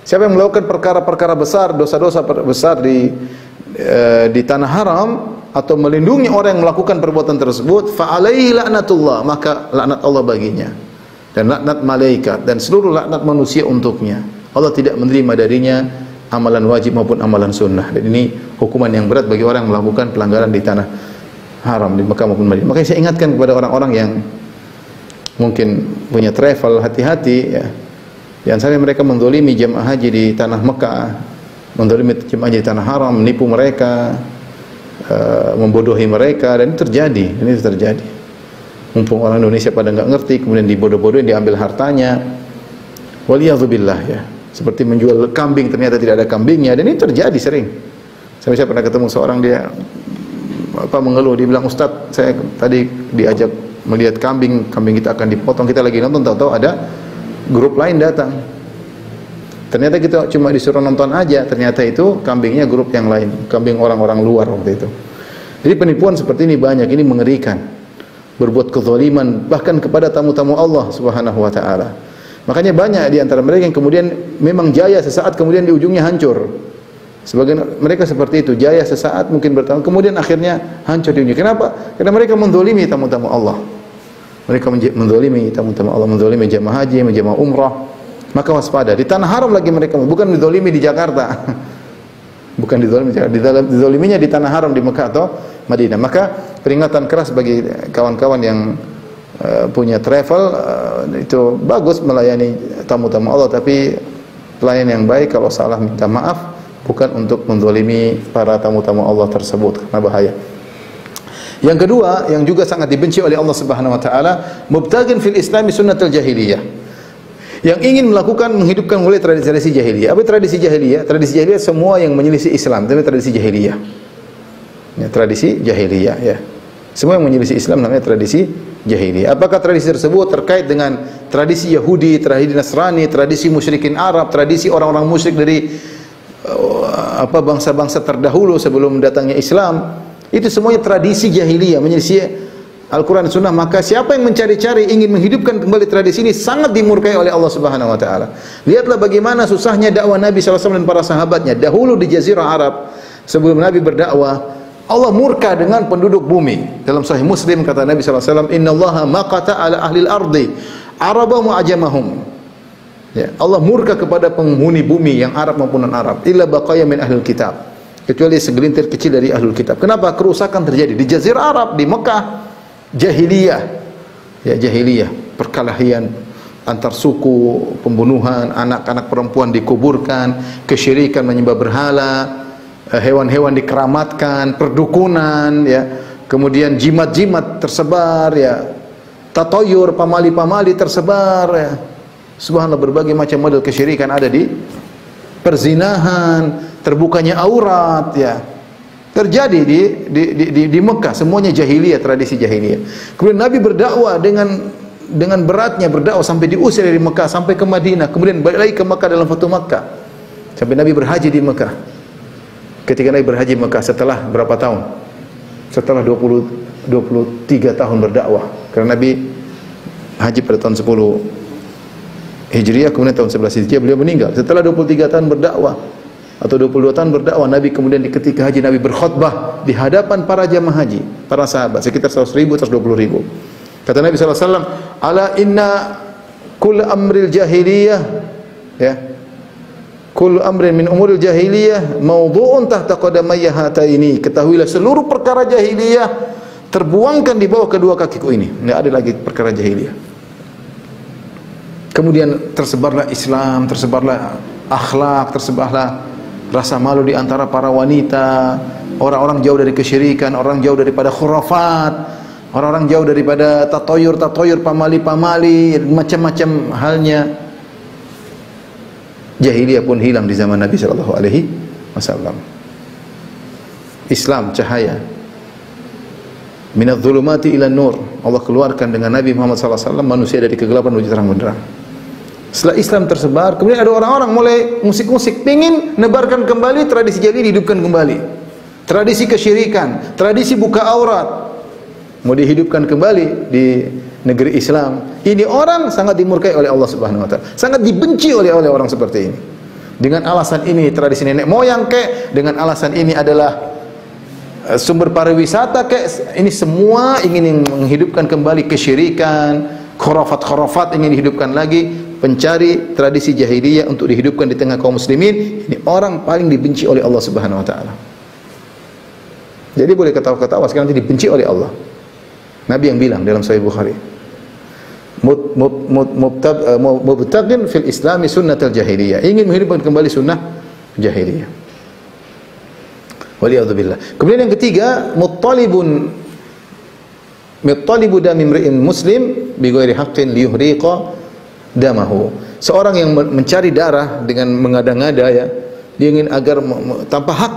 [SPEAKER 1] Siapa yang melakukan perkara-perkara besar, dosa-dosa besar di tanah haram atau melindungi orang yang melakukan perbuatan tersebut, fa alaihi la'natullah, maka laknat Allah baginya, dan laknat malaikat dan seluruh laknat manusia untuknya. Allah tidak menerima darinya amalan wajib maupun amalan sunnah. Dan ini hukuman yang berat bagi orang yang melakukan pelanggaran di tanah haram, di Mekah maupun Madinah. Makanya saya ingatkan kepada orang-orang yang mungkin punya travel, hati-hati ya. Jangan sampai mereka mendolimi jemaah haji di tanah Mekah, mendolimi jemaah haji di tanah haram, menipu mereka, membodohi mereka, dan ini terjadi. Mumpung orang Indonesia pada nggak ngerti, kemudian dibodoh-bodohin, diambil hartanya. Waliyadzubillah ya. Seperti menjual kambing, ternyata tidak ada kambingnya, dan ini terjadi sering. Saya pernah ketemu seorang, dia mengeluh, dia bilang, Ustaz, saya tadi diajak melihat kambing kita akan dipotong, kita lagi nonton, tahu-tahu ada grup lain datang. Ternyata kita cuma disuruh nonton aja, ternyata itu kambingnya grup yang lain, kambing orang-orang luar waktu itu. Jadi penipuan seperti ini banyak, ini mengerikan. Berbuat kezaliman bahkan kepada tamu-tamu Allah Subhanahu wa taala. Makanya banyak di antara mereka yang kemudian memang jaya sesaat, kemudian di ujungnya hancur. Sebagian mereka seperti itu, jaya sesaat mungkin bertahun, kemudian akhirnya hancur di ujungnya. Kenapa? Karena mereka mendolimi tamu-tamu Allah. Mereka mendolimi tamu-tamu Allah, mendolimi jamaah haji, jamaah umrah. Maka waspada. Di tanah haram lagi mereka, bukan didolimi di Jakarta. Bukan didolimi di Jakarta, didoliminya di tanah haram di Mekah atau Madinah. Maka peringatan keras bagi kawan-kawan yang punya travel, itu bagus melayani tamu-tamu Allah, tapi pelayan yang baik kalau salah minta maaf, bukan untuk mendolimi para tamu-tamu Allah tersebut, karena bahaya. Yang kedua, yang juga sangat dibenci oleh Allah Subhanahu wa taala, mubtagin fil Islami sunnatul jahiliyah. Yang ingin melakukan, menghidupkan mulai tradisi jahiliyah. Apa tradisi jahiliyah? Tradisi jahiliyah semua yang menyelisih Islam, tapi tradisi jahiliyah. Ya, tradisi jahiliyah ya. Semua yang menyelisih Islam namanya tradisi jahiliyah. Apakah tradisi tersebut terkait dengan tradisi Yahudi, tradisi Nasrani, tradisi musyrikin Arab, tradisi orang-orang musyrik dari bangsa-bangsa terdahulu sebelum datangnya Islam? Itu semuanya tradisi jahiliyah, menyelisih Al-Quran dan Sunnah. Maka siapa yang mencari-cari ingin menghidupkan kembali tradisi ini sangat dimurkai oleh Allah Subhanahu wa taala. Lihatlah bagaimana susahnya dakwah Nabi SAW dan para sahabatnya dahulu di Jazirah Arab. Sebelum Nabi berdakwah, Allah murka dengan penduduk bumi. Dalam Sahih Muslim kata Nabi SAW, Innallaha maqata ala ahlil ardi Arabahum wa ajamahum. Ya, Allah murka kepada penghuni bumi yang Arab maupun non-Arab, illa baqaya min ahlul kitab, kecuali segelintir kecil dari ahlul kitab. Kenapa? Kerusakan terjadi di Jazirah Arab, di Mekah. Jahiliyah, ya jahiliyah, perkelahian antar suku, pembunuhan, anak-anak perempuan dikuburkan, kesyirikan, menyembah berhala, hewan-hewan dikeramatkan, perdukunan, ya, kemudian jimat-jimat tersebar, ya, tatoyur, pamali-pamali tersebar, ya. Subhanallah, berbagai macam model kesyirikan ada di perzinahan, terbukanya aurat, ya. Terjadi di Mekah, semuanya jahiliyah, tradisi jahiliyah. Kemudian Nabi berdakwah dengan beratnya berdakwah sampai diusir dari Mekah sampai ke Madinah, kemudian balik lagi ke Mekah dalam Fatu Makkah. Sampai Nabi berhaji di Mekah. Ketika Nabi berhaji Mekah setelah berapa tahun? Setelah 23 tahun berdakwah. Karena Nabi haji pada tahun 10 Hijriah, kemudian tahun 11 Hijriah beliau meninggal. Setelah 23 tahun berdakwah atau 22 tahun berdakwah, Nabi kemudian di ketika haji Nabi berkhutbah di hadapan para jamaah haji, para sahabat sekitar 100.000, 120.000. Kata Nabi SAW, ala inna kull amril jahiliyah, ya, kull amrin min umuril jahiliyah mawdu'un tahta qadamayya hataini. Ketahuilah seluruh perkara jahiliyah terbuangkan di bawah kedua kakiku ini. Tidak ada lagi perkara jahiliyah. Kemudian tersebarlah Islam, tersebarlah akhlak, tersebarlah rasa malu di antara para wanita. Orang-orang jauh dari kesyirikan, orang jauh daripada khurafat, orang-orang jauh daripada tatoyur, pamali-pamali, macam-macam halnya. Jahiliyah pun hilang di zaman Nabi sallallahu alaihi wasallam. Islam cahaya. Minadz zulumati ila nur. Allah keluarkan dengan Nabi Muhammad sallallahu alaihi wasallam manusia dari kegelapan menuju terang benderang. Setelah Islam tersebar, kemudian ada orang-orang mulai musik-musik, pingin nebarkan kembali tradisi jahiliyah, dihidupkan kembali. Tradisi kesyirikan, tradisi buka aurat, mau dihidupkan kembali di negeri Islam. Ini orang sangat dimurkai oleh Allah Subhanahu wa taala. Sangat dibenci oleh orang seperti ini. Dengan alasan ini tradisi nenek moyang kek, dengan alasan ini adalah sumber pariwisata kek, ini semua ingin menghidupkan kembali kesyirikan, khurafat-khurafat ingin dihidupkan lagi. Pencari tradisi jahiliyah untuk dihidupkan di tengah kaum muslimin, ini orang paling dibenci oleh Allah Subhanahu wa taala. Jadi boleh ketawa-ketawa, sekarang nanti dibenci oleh Allah. Nabi yang bilang dalam Sahih Bukhari, mubtaghin fil islami sunnatal jahiliyah, ingin menghidupkan kembali sunnah jahiliyah. Waliyadzubillah. Kemudian yang ketiga, muttalibu dami imri'in muslim bi ghairi haqqin liyuhriqa damahu. Seorang yang mencari darah dengan mengada-ngada, ya, dia ingin agar tanpa hak,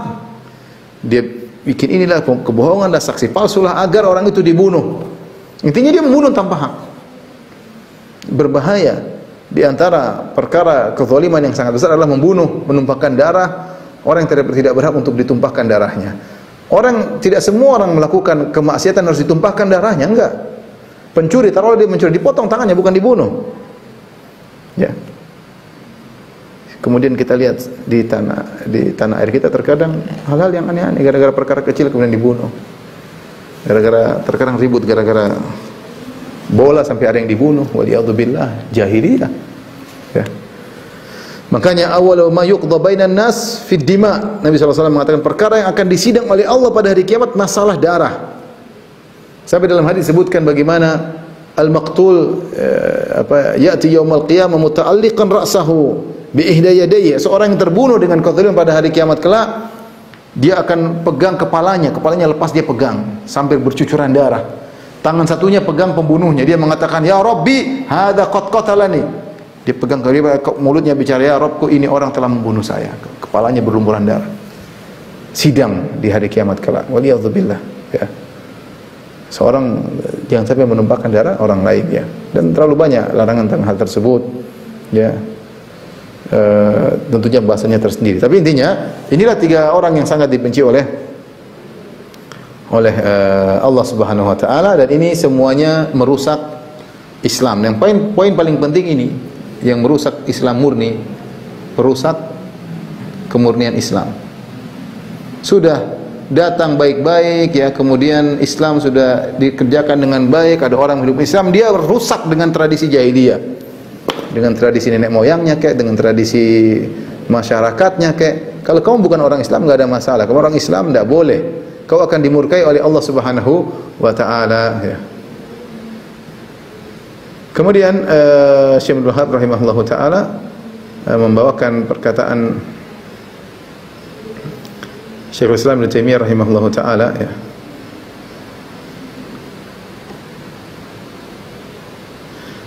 [SPEAKER 1] dia bikin inilah kebohongan, dah saksi palsu lah agar orang itu dibunuh. Intinya dia membunuh tanpa hak. Berbahaya. Di antara perkara kezaliman yang sangat besar adalah membunuh, menumpahkan darah orang yang tidak berhak untuk ditumpahkan darahnya. Tidak semua orang melakukan kemaksiatan harus ditumpahkan darahnya, enggak. Pencuri, taruhlah dia mencuri, dipotong tangannya, bukan dibunuh. Ya. Kemudian kita lihat di tanah air kita terkadang hal-hal yang aneh-aneh, gara-gara perkara kecil kemudian dibunuh. Terkadang ribut gara-gara bola sampai ada yang dibunuh. Waliyadzubillah, jahiliyah. Ya. Makanya awwalu ma yuqda bainan nas fid dima. Nabi SAW mengatakan perkara yang akan disidang oleh Allah pada hari kiamat masalah darah. Sampai dalam hadis disebutkan bagaimana al-maqtul ya'ti yaumal qiyamah muta'alliqan ra'sahu bi ihda yadayhi. Seorang yang terbunuh dengan kezaliman pada hari kiamat kelak, dia akan pegang kepalanya lepas dia pegang sampai bercucuran darah. Tangan satunya pegang pembunuhnya, dia mengatakan ya Rabbi hadza qad qatalani. Dia pegang mulutnya bicara ya Rabbku, ini orang telah membunuh saya. Kepalanya berlumuran darah. Sidang di hari kiamat kelak. Waliyadzubillah, ya. Seorang jangan sampai menumpahkan darah orang lain, ya. Dan terlalu banyak larangan tentang hal tersebut, ya. Tentunya bahasanya tersendiri. Tapi intinya inilah tiga orang yang sangat dibenci oleh Allah Subhanahu wa taala, dan ini semuanya merusak Islam. Yang poin paling penting ini yang merusak Islam murni, merusak kemurnian Islam. Sudah datang baik-baik, ya, kemudian Islam sudah dikerjakan dengan baik, ada orang hidup Islam, dia rusak dengan tradisi jahiliyah, dengan tradisi nenek moyangnya kek, dengan tradisi masyarakatnya kek. Kalau kamu bukan orang Islam nggak ada masalah. Kamu orang Islam tidak boleh. Kau akan dimurkai oleh Allah Subhanahu wa taala, ya. Kemudian Syekh Abdul Wahhab rahimahullahu taala membawakan perkataan Syekhul Islam Ibnu Taimiyah rahimahullahu taala, ya.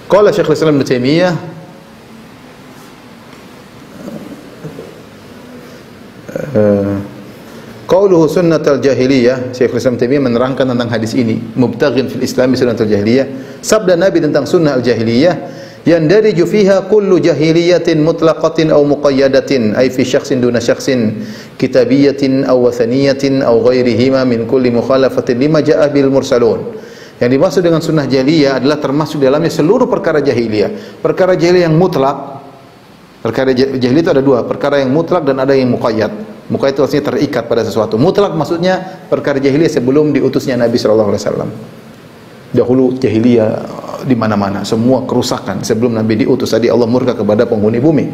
[SPEAKER 1] Qala Syekhul Islam Ibnu Taimiyah qauluhu sunnatul jahiliyah. Syekhul Islam Taimiyah menerangkan tentang hadis ini, mubtaghin fil Islam sunnatul jahiliyah. Sabda Nabi tentang sunnah al-jahiliyah, yandariju fiha kullu jahiliyatin mutlaqatin aw muqayyadatin, ay fi syakhsin duna syakhsin, kitabiyatin aw wathaniyatin aw ghairihima min kulli mukhalafatin lima jaa bil mursalun. Yang dimaksud dengan sunnah jahiliyah adalah termasuk dalamnya seluruh perkara jahiliyah. Perkara jahiliyah yang mutlak, perkara jahiliyah itu ada dua, perkara yang mutlak dan ada yang muqayyad. Muqayyad itu artinya terikat pada sesuatu. Mutlak maksudnya perkara jahiliyah sebelum diutusnya Nabi SAW. Dahulu jahiliyah di mana-mana, semua kerusakan sebelum Nabi diutus. Tadi Allah murka kepada penghuni bumi.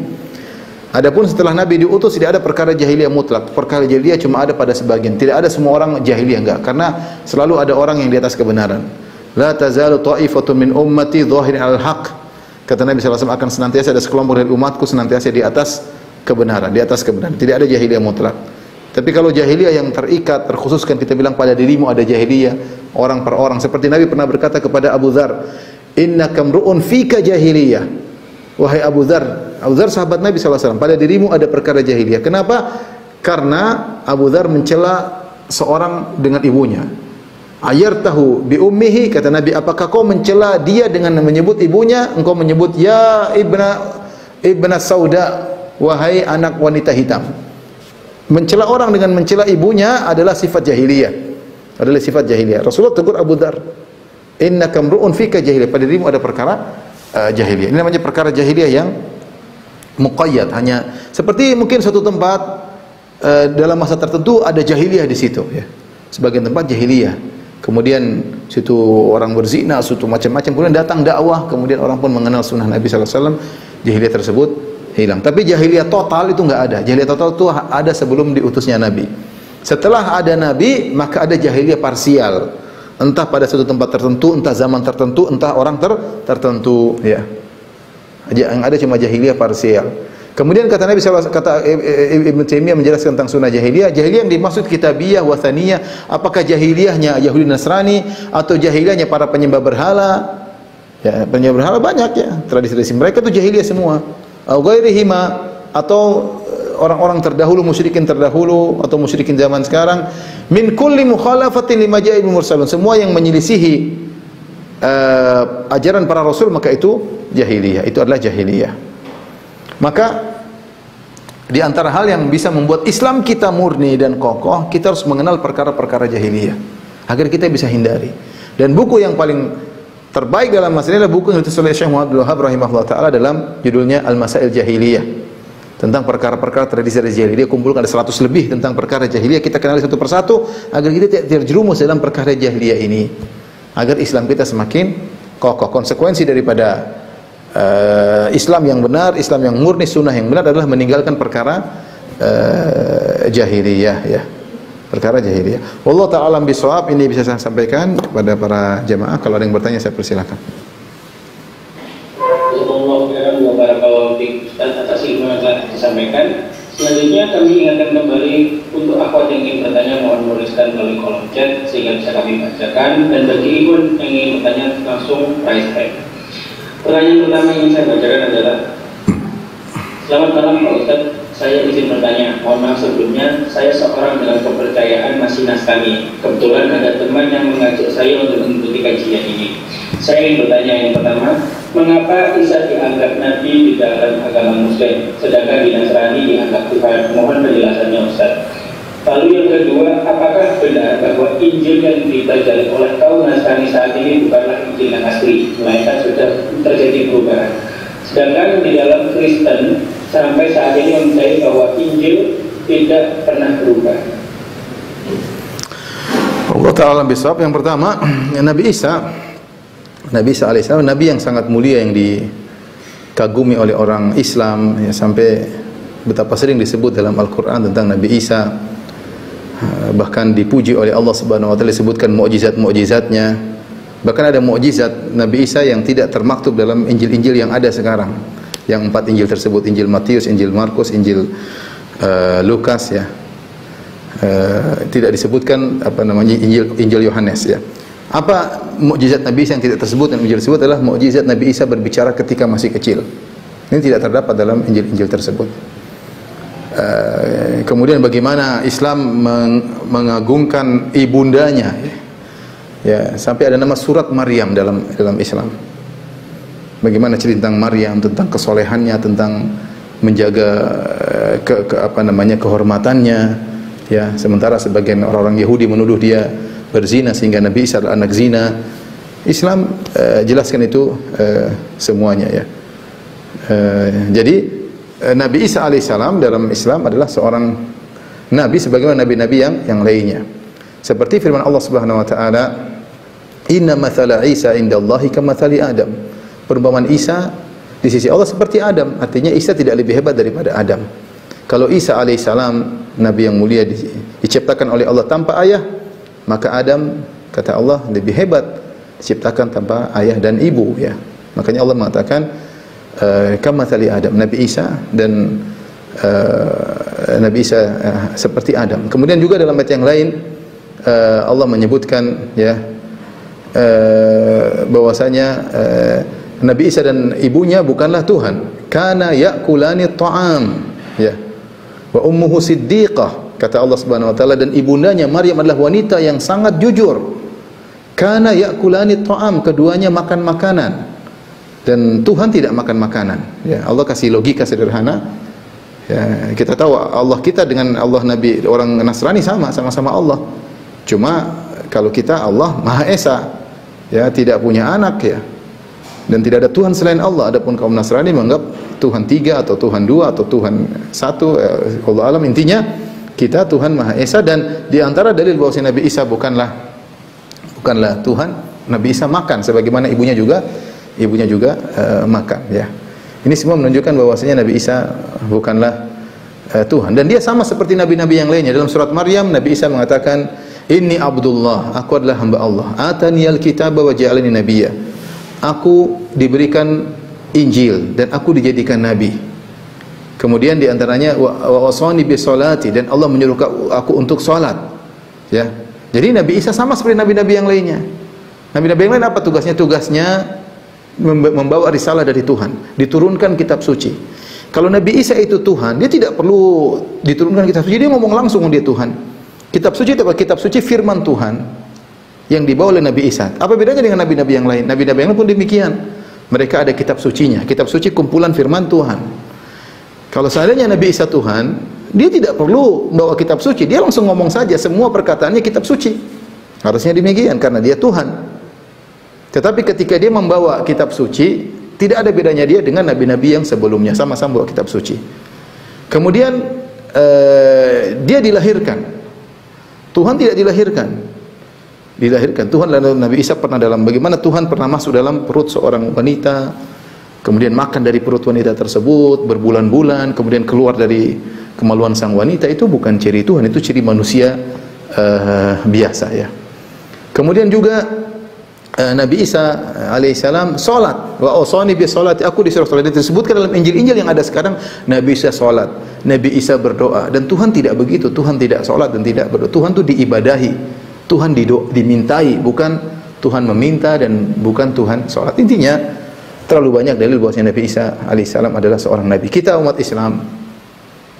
[SPEAKER 1] Adapun setelah Nabi diutus tidak ada perkara jahiliyah mutlak. Perkara jahiliyah cuma ada pada sebagian. Tidak ada semua orang jahiliyah, enggak. Karena selalu ada orang yang di atas kebenaran. La tazalu ta'ifatun min ummati dhahirin 'alal haqq. Kata Nabi SAW, akan senantiasa ada sekelompok dari umatku senantiasa di atas kebenaran, di atas kebenaran. Tidak ada jahiliyah mutlak. Tapi kalau jahiliyah yang terikat, terkhususkan kita bilang pada dirimu ada jahiliyah, orang per orang. Seperti Nabi pernah berkata kepada Abu Dzar, "Innaka mru'un fika jahiliyah." Wahai Abu Dzar, Abu Dzar sahabat Nabi SAW, pada dirimu ada perkara jahiliyah. Kenapa? Karena Abu Dzar mencela seorang dengan ibunya. Ayartahu bi ummihi, kata Nabi, apakah kau mencela dia dengan menyebut ibunya? Engkau menyebut ya ibna sauda, wahai anak wanita hitam. Mencela orang dengan mencela ibunya adalah sifat jahiliyah. Adalah sifat jahiliyah. Rasulullah tegur Abu Dzar, "Innaka mru'un fika jahiliyah." Pada dirimu ada perkara jahiliyah. Ini namanya perkara jahiliyah yang muqayyad, hanya seperti mungkin suatu tempat dalam masa tertentu ada jahiliyah di situ ya. Sebagian tempat jahiliyah. Kemudian situ orang berzina, situ macam-macam, kemudian datang dakwah, kemudian orang pun mengenal sunnah Nabi SAW, jahiliyah tersebut hilang. Tapi jahiliyah total itu enggak ada. Jahiliyah total itu ada sebelum diutusnya Nabi. Setelah ada Nabi, maka ada jahiliyah parsial. Entah pada suatu tempat tertentu, entah zaman tertentu, entah orang tertentu ya. Yang ada cuma jahiliyah parsial. Kemudian kata Nabi SAW, kata Ibn Taimiyah menjelaskan tentang sunnah jahiliyah. Jahiliyah yang dimaksud kitabiyah, wathaniyah. Apakah jahiliyahnya Yahudi Nasrani atau jahiliyahnya para penyembah berhala? Ya, penyembah berhala banyak ya. Tradisi-tradisi mereka itu jahiliyah semua. Au ghairihima, atau orang-orang terdahulu, musyrikin terdahulu atau musyrikin zaman sekarang. Min kulli mukhalafatin lima ja'il mursalun. Semua yang menyelisihi ajaran para rasul, maka itu jahiliyah. Itu adalah jahiliyah. Maka di antara hal yang bisa membuat Islam kita murni dan kokoh, kita harus mengenal perkara-perkara jahiliyah agar kita bisa hindari. Dan buku yang paling terbaik dalam masalah ini adalah buku yang ditulis oleh Syekh Muhammad Abdul Wahhab rahimahullah taala dalam judulnya Al-Masail Jahiliyah, tentang perkara-perkara tradisi jahiliyah. Dia kumpulkan ada 100 lebih tentang perkara jahiliyah. Kita kenali satu persatu agar kita tidak terjerumus dalam perkara jahiliyah ini, agar Islam kita semakin kokoh. Konsekuensi daripada Islam yang benar, Islam yang murni, sunnah yang benar adalah meninggalkan perkara jahiliyah ya. Perkara jahiliyah. Wallahu ta'ala alam bisawab. Ini bisa saya sampaikan kepada para jemaah. Kalau ada yang bertanya saya persilakan.
[SPEAKER 2] Atas ilmu yang telah disampaikan. Selanjutnya kami ingatkan kembali untuk akhwat yang ingin bertanya mohon menuliskan melalui kolom chat sehingga bisa kami bacakan, dan bagi ibu yang ingin bertanya langsung raise hand. Pertanyaan pertama yang saya bacakan adalah, selamat malam Pak Ustadz, saya izin bertanya. Mohon maaf sebelumnya, saya seorang dengan kepercayaan masih naskami. Kebetulan ada teman yang mengajak saya untuk mengikuti kajian ini. Saya ingin bertanya yang pertama, mengapa Isa dianggap Nabi di dalam agama Muslim, sedangkan di Nasrani dianggap Tuhan? Mohon penjelasannya Ustaz. Lalu yang kedua, apakah benar bahwa Injil yang dipelajari oleh kaum Nasrani saat ini bukanlah Injil yang asli, melainkan sudah terjadi perubahan? Sedangkan di dalam Kristen sampai saat ini mempercayai bahwa Injil tidak pernah berubah.
[SPEAKER 1] Allah Ta'ala bisawab. Yang pertama, Nabi Isa alaihissalam, Nabi yang sangat mulia, yang dikagumi oleh orang Islam ya, sampai betapa sering disebut dalam Al-Quran tentang Nabi Isa. Bahkan dipuji oleh Allah Subhanahu wa taala, disebutkan mukjizat-mukjizatnya. Bahkan ada mukjizat Nabi Isa yang tidak termaktub dalam Injil-Injil yang ada sekarang. Yang 4 Injil tersebut, Injil Matius, Injil Markus, Injil Lukas ya. Tidak disebutkan Injil Yohanes ya. Apa mukjizat Nabi Isa yang tidak tersebut? Dan Injil tersebut adalah mukjizat Nabi Isa berbicara ketika masih kecil. Ini tidak terdapat dalam Injil-Injil tersebut. Kemudian bagaimana Islam mengagungkan ibundanya ya, sampai ada nama surat Maryam dalam Islam. Bagaimana cerita tentang Maryam, tentang kesolehannya, tentang menjaga kehormatannya ya. Sementara sebagian orang-orang Yahudi menuduh dia berzina sehingga Nabi Isa adalah anak zina Islam jelaskan itu semuanya ya. Jadi Nabi Isa alaihissalam dalam Islam adalah seorang nabi sebagaimana nabi-nabi yang lainnya. Seperti firman Allah Subhanahu wa taala, "Inna mathala Isa indallahi kamathali Adam." Perumpamaan Isa di sisi Allah seperti Adam, artinya Isa tidak lebih hebat daripada Adam. Kalau Isa alaihissalam nabi yang mulia diciptakan oleh Allah tanpa ayah, maka Adam kata Allah lebih hebat diciptakan tanpa ayah dan ibu ya. Makanya Allah mengatakan kamathali Adam, Nabi Isa dan Nabi Isa seperti Adam. Kemudian juga dalam ayat yang lain Allah menyebutkan ya bahwasanya Nabi Isa dan ibunya bukanlah Tuhan. Kana ya'kulani ta'am ya. Wa ummuhu siddiqah, kata Allah Subhanahu wa taala, dan ibundanya Maryam adalah wanita yang sangat jujur. Kana ya'kulani ta'am, keduanya makan makanan. Dan Tuhan tidak makan makanan. Ya, Allah kasih logika sederhana. Ya, kita tahu Allah kita dengan Allah Nabi orang Nasrani sama-sama Allah. Cuma kalau kita Allah Maha Esa. Ya, tidak punya anak ya. Dan tidak ada Tuhan selain Allah. Adapun kaum Nasrani menganggap Tuhan 3 atau Tuhan 2 atau Tuhan 1. Allah alam, intinya kita Tuhan Maha Esa. Dan di antara dalil bahwa Nabi Isa bukanlah Tuhan, Nabi Isa makan sebagaimana ibunya juga makan ya. Ini semua menunjukkan bahwasanya Nabi Isa bukanlah Tuhan, dan dia sama seperti nabi-nabi yang lainnya. Dalam surat Maryam Nabi Isa mengatakan, "Inni Abdullah, aku adalah hamba Allah. Ataniyal kitaba wa ja'alani nabiyya." Aku diberikan Injil dan aku dijadikan nabi. Kemudian di antaranya wa wasani bis salati, dan Allah menyuruh aku untuk salat. Ya. Jadi Nabi Isa sama seperti nabi-nabi yang lainnya. Nabi-nabi yang lain apa tugasnya? Tugasnya membawa risalah dari Tuhan, diturunkan kitab suci. Kalau Nabi Isa itu Tuhan, dia tidak perlu diturunkan kitab suci, dia ngomong langsung dia Tuhan. Kitab suci itu apa? Kitab suci firman Tuhan yang dibawa oleh Nabi Isa. Apa bedanya dengan nabi-nabi yang lain? Nabi-nabi yang lain pun demikian. Mereka ada kitab sucinya. Kitab suci kumpulan firman Tuhan. Kalau seandainya Nabi Isa Tuhan, dia tidak perlu bawa kitab suci, dia langsung ngomong saja, semua perkataannya kitab suci. Harusnya demikian karena dia Tuhan. Tetapi ketika dia membawa kitab suci, tidak ada bedanya dia dengan nabi-nabi yang sebelumnya, sama-sama bawa kitab suci. Kemudian dia dilahirkan. Tuhan tidak dilahirkan. Tuhan, lalu Nabi Isa pernah bagaimana Tuhan pernah masuk dalam perut seorang wanita, kemudian makan dari perut wanita tersebut berbulan-bulan, kemudian keluar dari kemaluan sang wanita. Itu bukan ciri Tuhan, itu ciri manusia biasa ya. Kemudian juga Nabi Isa alaihissalam salat, wa awsani bis salati, aku disuruh salat. Disebutkan dalam Injil-Injil yang ada sekarang, Nabi Isa salat, Nabi Isa berdoa. Dan Tuhan tidak begitu, Tuhan tidak salat dan tidak berdoa. Tuhan itu diibadahi, Tuhan dimintai, bukan Tuhan meminta dan bukan Tuhan salat. Intinya terlalu banyak dalil bahwasanya Nabi Isa alaihissalam adalah seorang nabi. Kita umat Islam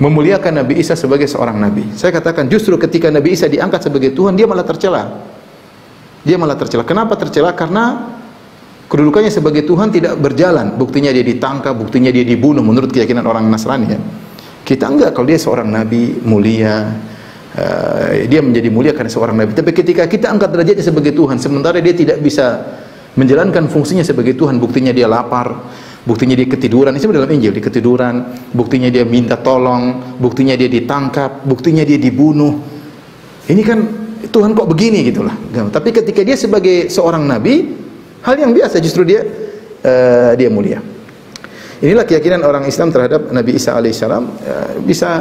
[SPEAKER 1] memuliakan Nabi Isa sebagai seorang nabi. Saya katakan justru ketika Nabi Isa diangkat sebagai Tuhan, dia malah tercela. Kenapa tercela? Karena kedudukannya sebagai Tuhan tidak berjalan. Buktinya dia ditangkap, buktinya dia dibunuh menurut keyakinan orang Nasrani ya. Kita enggak, kalau dia seorang nabi mulia, dia menjadi mulia karena seorang nabi. Tapi ketika kita angkat derajatnya sebagai Tuhan, sementara dia tidak bisa menjalankan fungsinya sebagai Tuhan, buktinya dia lapar, buktinya dia ketiduran, itu dalam Injil, dia ketiduran, buktinya dia minta tolong, buktinya dia ditangkap, buktinya dia dibunuh. Ini kan Tuhan kok begini gitulah. Tapi ketika dia sebagai seorang nabi, hal yang biasa, justru dia mulia. Inilah keyakinan orang Islam terhadap Nabi Isa alaihissalam. Bisa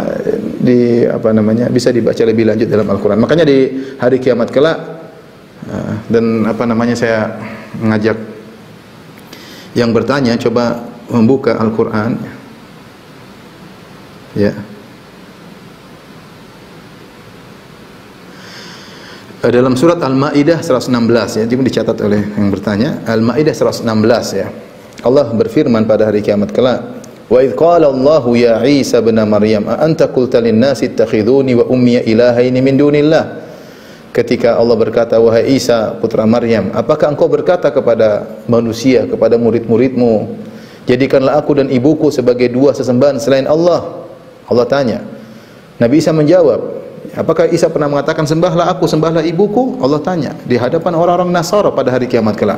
[SPEAKER 1] dibaca lebih lanjut dalam Al-Quran. Makanya di hari kiamat kelak, dan saya mengajak yang bertanya coba membuka Al-Quran ya. Dalam surat Al-Maidah 116 ya, jadi dicatat oleh yang bertanya, Al-Maidah 116 ya. Allah berfirman pada hari kiamat kelak, "Wa idz qala Allahu ya Isa ibn Maryam, a anta qulta lin-nasi ittakhiduni wa ummi ilahaini min dunillah." Ketika Allah berkata, "Wahai Isa putra Maryam, apakah engkau berkata kepada manusia, kepada murid-muridmu, jadikanlah aku dan ibuku sebagai dua sesembahan selain Allah?" Allah tanya. Nabi Isa menjawab, Apakah Isa pernah mengatakan sembahlah aku, sembahlah ibuku? Allah tanya di hadapan orang-orang Nasara pada hari kiamat kelak.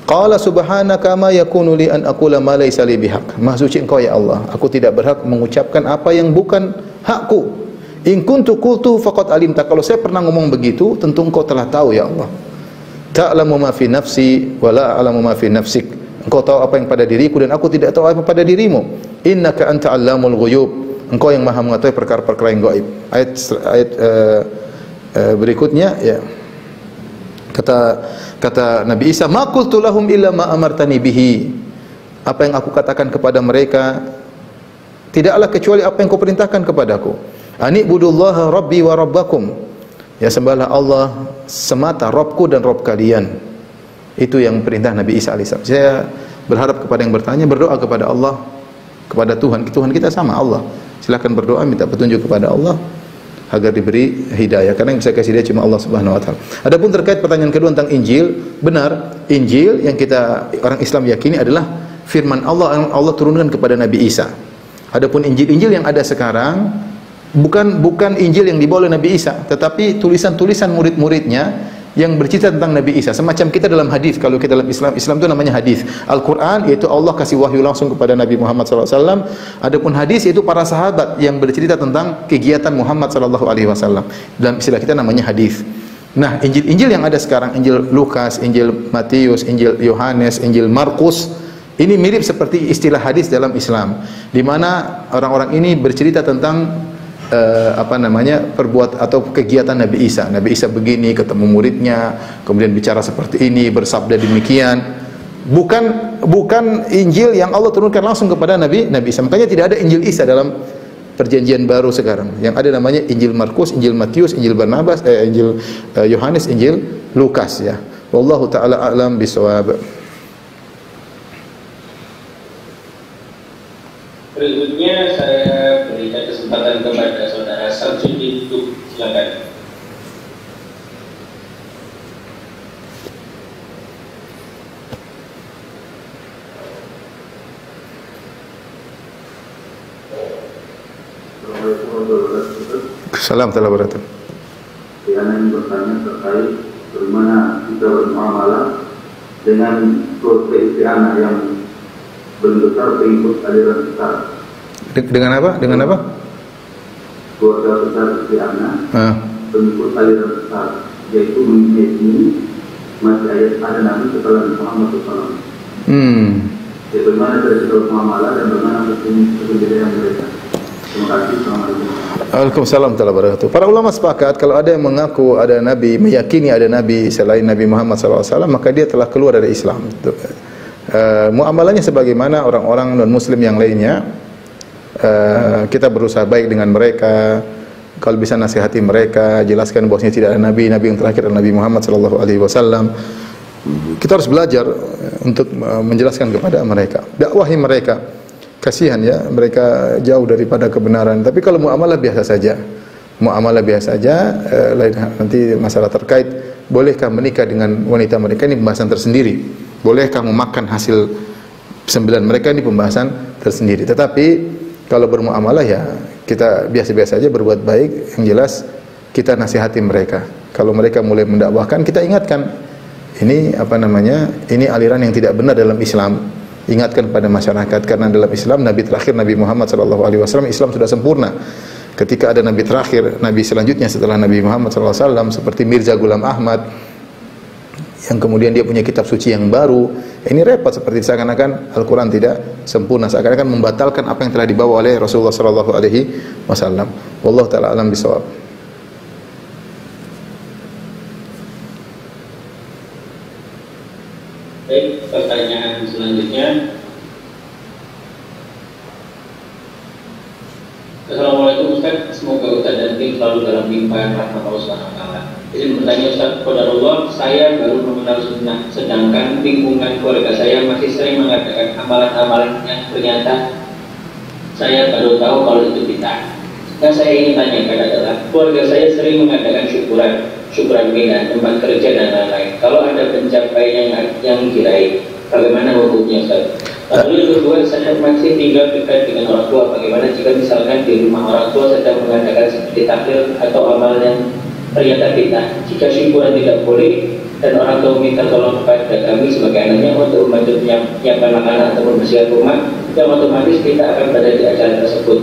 [SPEAKER 1] Qala subhanaka ma yakunu li an aqula ma laysa li bihaq. Maha suci Engkau ya Allah, aku tidak berhak mengucapkan apa yang bukan hakku. In kuntu qultu faqad alimta. Kalau saya pernah ngomong begitu, tentu Engkau telah tahu ya Allah. Ta'lamu ma fi nafsi wa la a'lamu ma fi nafsik. Engkau tahu apa yang pada diriku dan aku tidak tahu apa pada dirimu. Innaka anta 'allamul ghuyub. Engkau yang Maha mengetahui perkara-perkara yang gaib. Ayat berikutnya ya. Kata Nabi Isa, "Ma qultu lahum illa ma amartani bihi." Apa yang aku katakan kepada mereka tidaklah kecuali apa yang kau perintahkan kepadaku. Ani budullaha rabbi wa rabbakum. Ya, sembahlah Allah semata, Rabbku dan Rabb kalian. Itu yang perintah Nabi Isa alaihissalam. Saya berharap kepada yang bertanya berdoa kepada Allah, kepada Tuhan. Tuhan kita sama Allah. Silakan berdoa minta petunjuk kepada Allah agar diberi hidayah, karena yang bisa kasih hidayah cuma Allah Subhanahu wa taala. Adapun terkait pertanyaan kedua tentang Injil, benar, Injil yang kita orang Islam yakini adalah firman Allah yang Allah turunkan kepada Nabi Isa. Adapun Injil-Injil yang ada sekarang bukan Injil yang dibawa oleh Nabi Isa, tetapi tulisan-tulisan murid-muridnya yang bercerita tentang Nabi Isa. Semacam kita dalam hadis, kalau kita dalam Islam itu namanya hadis. Al-Quran yaitu Allah kasih wahyu langsung kepada Nabi Muhammad SAW. Adapun hadis itu para sahabat yang bercerita tentang kegiatan Muhammad SAW. Dalam istilah kita namanya hadis. Nah, Injil-Injil yang ada sekarang, Injil Lukas, Injil Matius, Injil Yohanes, Injil Markus, ini mirip seperti istilah hadis dalam Islam, di mana orang-orang ini bercerita tentang perbuat atau kegiatan Nabi Isa. Nabi Isa begini, ketemu muridnya, kemudian bicara seperti ini, bersabda demikian. Bukan Injil yang Allah turunkan langsung kepada Nabi Isa. Makanya tidak ada Injil Isa dalam perjanjian baru sekarang. Yang ada namanya Injil Markus, Injil Matius, Injil Barnabas, Injil Yohanes, Injil Lukas ya. Wallahu taala a'lam bishawab.
[SPEAKER 2] Berikutnya saya berikan kesempatan kepada saudara Samsudin untuk silakan.
[SPEAKER 1] Assalamualaikum warahmatullahi wabarakatuh.
[SPEAKER 3] Saya ingin bertanya terkait bagaimana kita bermuamalah dengan keluarga isti'anah yang besar pengikut aliran besar.
[SPEAKER 1] Dengan apa? Dengan apa?
[SPEAKER 3] Keluarga besar isti'anah pengikut aliran besar, yaitu meyakini masih ada Nabi setelah Muhammad SAW. Jadi bagaimana cara kita bermuamalah dan bagaimana kebenaran mereka? Terima kasih. Assalamualaikum.
[SPEAKER 1] Waalaikumsalam warahmatullahi wabarakatuh. Para ulama sepakat kalau ada yang mengaku ada Nabi, meyakini ada Nabi selain Nabi Muhammad SAW, maka dia telah keluar dari Islam. Muamalahnya sebagaimana orang-orang non-Muslim yang lainnya. Kita berusaha baik dengan mereka. Kalau bisa nasihati mereka, jelaskan bahwasanya tidak ada Nabi yang terakhir adalah Nabi Muhammad SAW. Kita harus belajar untuk menjelaskan kepada mereka, dakwahi mereka. Kasihan ya, mereka jauh daripada kebenaran. Tapi kalau muamalah biasa saja, nanti masalah terkait bolehkah menikah dengan wanita mereka, ini pembahasan tersendiri. Bolehkah memakan hasil sembelihan mereka, ini pembahasan tersendiri. Tetapi kalau bermuamalah ya kita biasa-biasa saja, berbuat baik. Yang jelas kita nasihati mereka. Kalau mereka mulai mendakwahkan, kita ingatkan ini ini aliran yang tidak benar dalam Islam. Ingatkan pada masyarakat, karena dalam Islam Nabi terakhir Nabi Muhammad SAW, Islam sudah sempurna. Ketika ada Nabi terakhir, Nabi selanjutnya setelah Nabi Muhammad SAW seperti Mirza Ghulam Ahmad yang kemudian dia punya kitab suci yang baru, ini repot, seperti seakan-akan Al-Quran tidak sempurna, seakan-akan membatalkan apa yang telah dibawa oleh Rasulullah SAW. Wallahu ta'ala alam bisawab.
[SPEAKER 2] Baik, pertanyaan selanjutnya. Assalamualaikum Ustaz, semoga Ustaz dan tim selalu dalam limpahan rahmat Allah SWT. Izin bertanya Ustaz, qadarullah, saya baru mengenal sunnah, sedangkan lingkungan keluarga saya masih sering mengadakan amalan-amalan yang ternyata saya baru tahu kalau itu bid'ah. Yang saya ingin tanyakan adalah, keluarga saya sering mengadakan syukuran bina, tempat kerja dan lain-lain. Kalau ada pencapaian yang diraih, bagaimana hukumnya Ustaz? Lalu yang kedua, saya masih tinggal dekat dengan orang tua. Bagaimana jika misalkan di rumah orang tua sedang mengadakan seperti tahlil atau amal yang ternyata bid'ah? Jika syukuran tidak boleh dan orang tua minta tolong kepada kami sebagai anaknya untuk membantu menyiapkan makanan atau membersihkan rumah, yang otomatis kita akan berada di acara tersebut.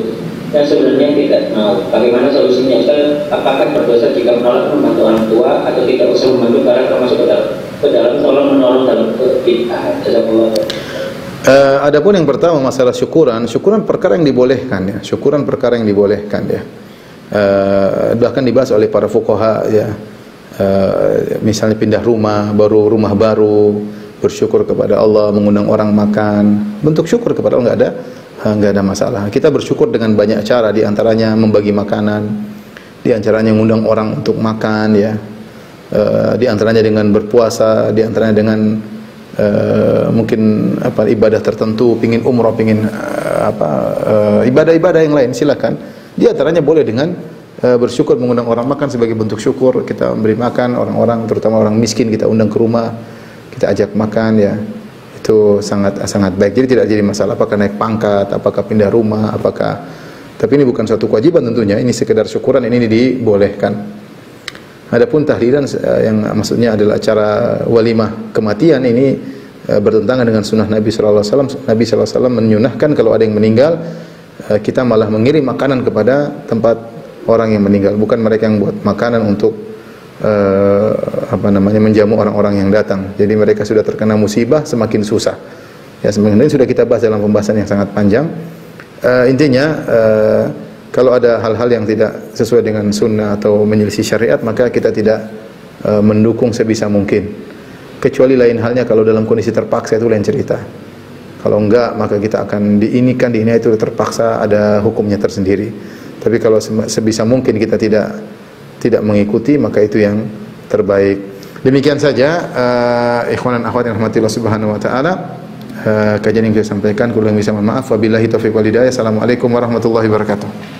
[SPEAKER 2] Yang sebenarnya tidak mau. Bagaimana solusinya? Ustaz, apakah berdosa jika menolak membantu orang tua atau tidak usah membantu karena termasuk ke dalam tolong menolong dalam bid'ah? Jazakallahu khairan.
[SPEAKER 1] Adapun yang pertama masalah syukuran perkara yang dibolehkan ya. Syukuran perkara yang dibolehkan ya. Bahkan dibahas oleh para fuqaha ya. Misalnya pindah rumah baru, bersyukur kepada Allah, mengundang orang makan, bentuk syukur kepada Allah enggak ada masalah. Kita bersyukur dengan banyak cara, di antaranya membagi makanan, di antaranya mengundang orang untuk makan ya. Di antaranya dengan berpuasa, di antaranya dengan mungkin ibadah tertentu, pingin umrah, pingin ibadah-ibadah yang lain, silakan. Di antaranya boleh dengan bersyukur, mengundang orang makan sebagai bentuk syukur. Kita memberi makan orang-orang, terutama orang miskin, kita undang ke rumah, kita ajak makan ya. Itu sangat baik. Jadi tidak jadi masalah apakah naik pangkat, apakah pindah rumah, tapi ini bukan suatu kewajiban tentunya, ini sekedar syukuran, ini dibolehkan. Adapun tahlilan yang maksudnya adalah acara walimah kematian, ini bertentangan dengan sunnah Nabi sallallahu alaihi wasallam. Nabi sallallahu alaihi wasallam menyunahkan kalau ada yang meninggal, kita malah mengirim makanan kepada tempat orang yang meninggal, bukan mereka yang buat makanan untuk menjamu orang-orang yang datang. Jadi mereka sudah terkena musibah, semakin susah. Ya, sebenarnya sudah kita bahas dalam pembahasan yang sangat panjang. Intinya kalau ada hal-hal yang tidak sesuai dengan sunnah atau menyelisih syariat, maka kita tidak mendukung sebisa mungkin. Kecuali lain halnya kalau dalam kondisi terpaksa, itu lain cerita. Kalau enggak, maka kita akan diinikan itu terpaksa, ada hukumnya tersendiri. Tapi kalau sebisa mungkin kita tidak mengikuti, maka itu yang terbaik. Demikian saja ikhwan dan akhwat yang rahmatillah subhanahu wa ta'ala, kajian yang saya sampaikan. Kurang lebih saya mohon maaf. Wabillahi taufiq wal hidayah. Assalamualaikum warahmatullahi wabarakatuh.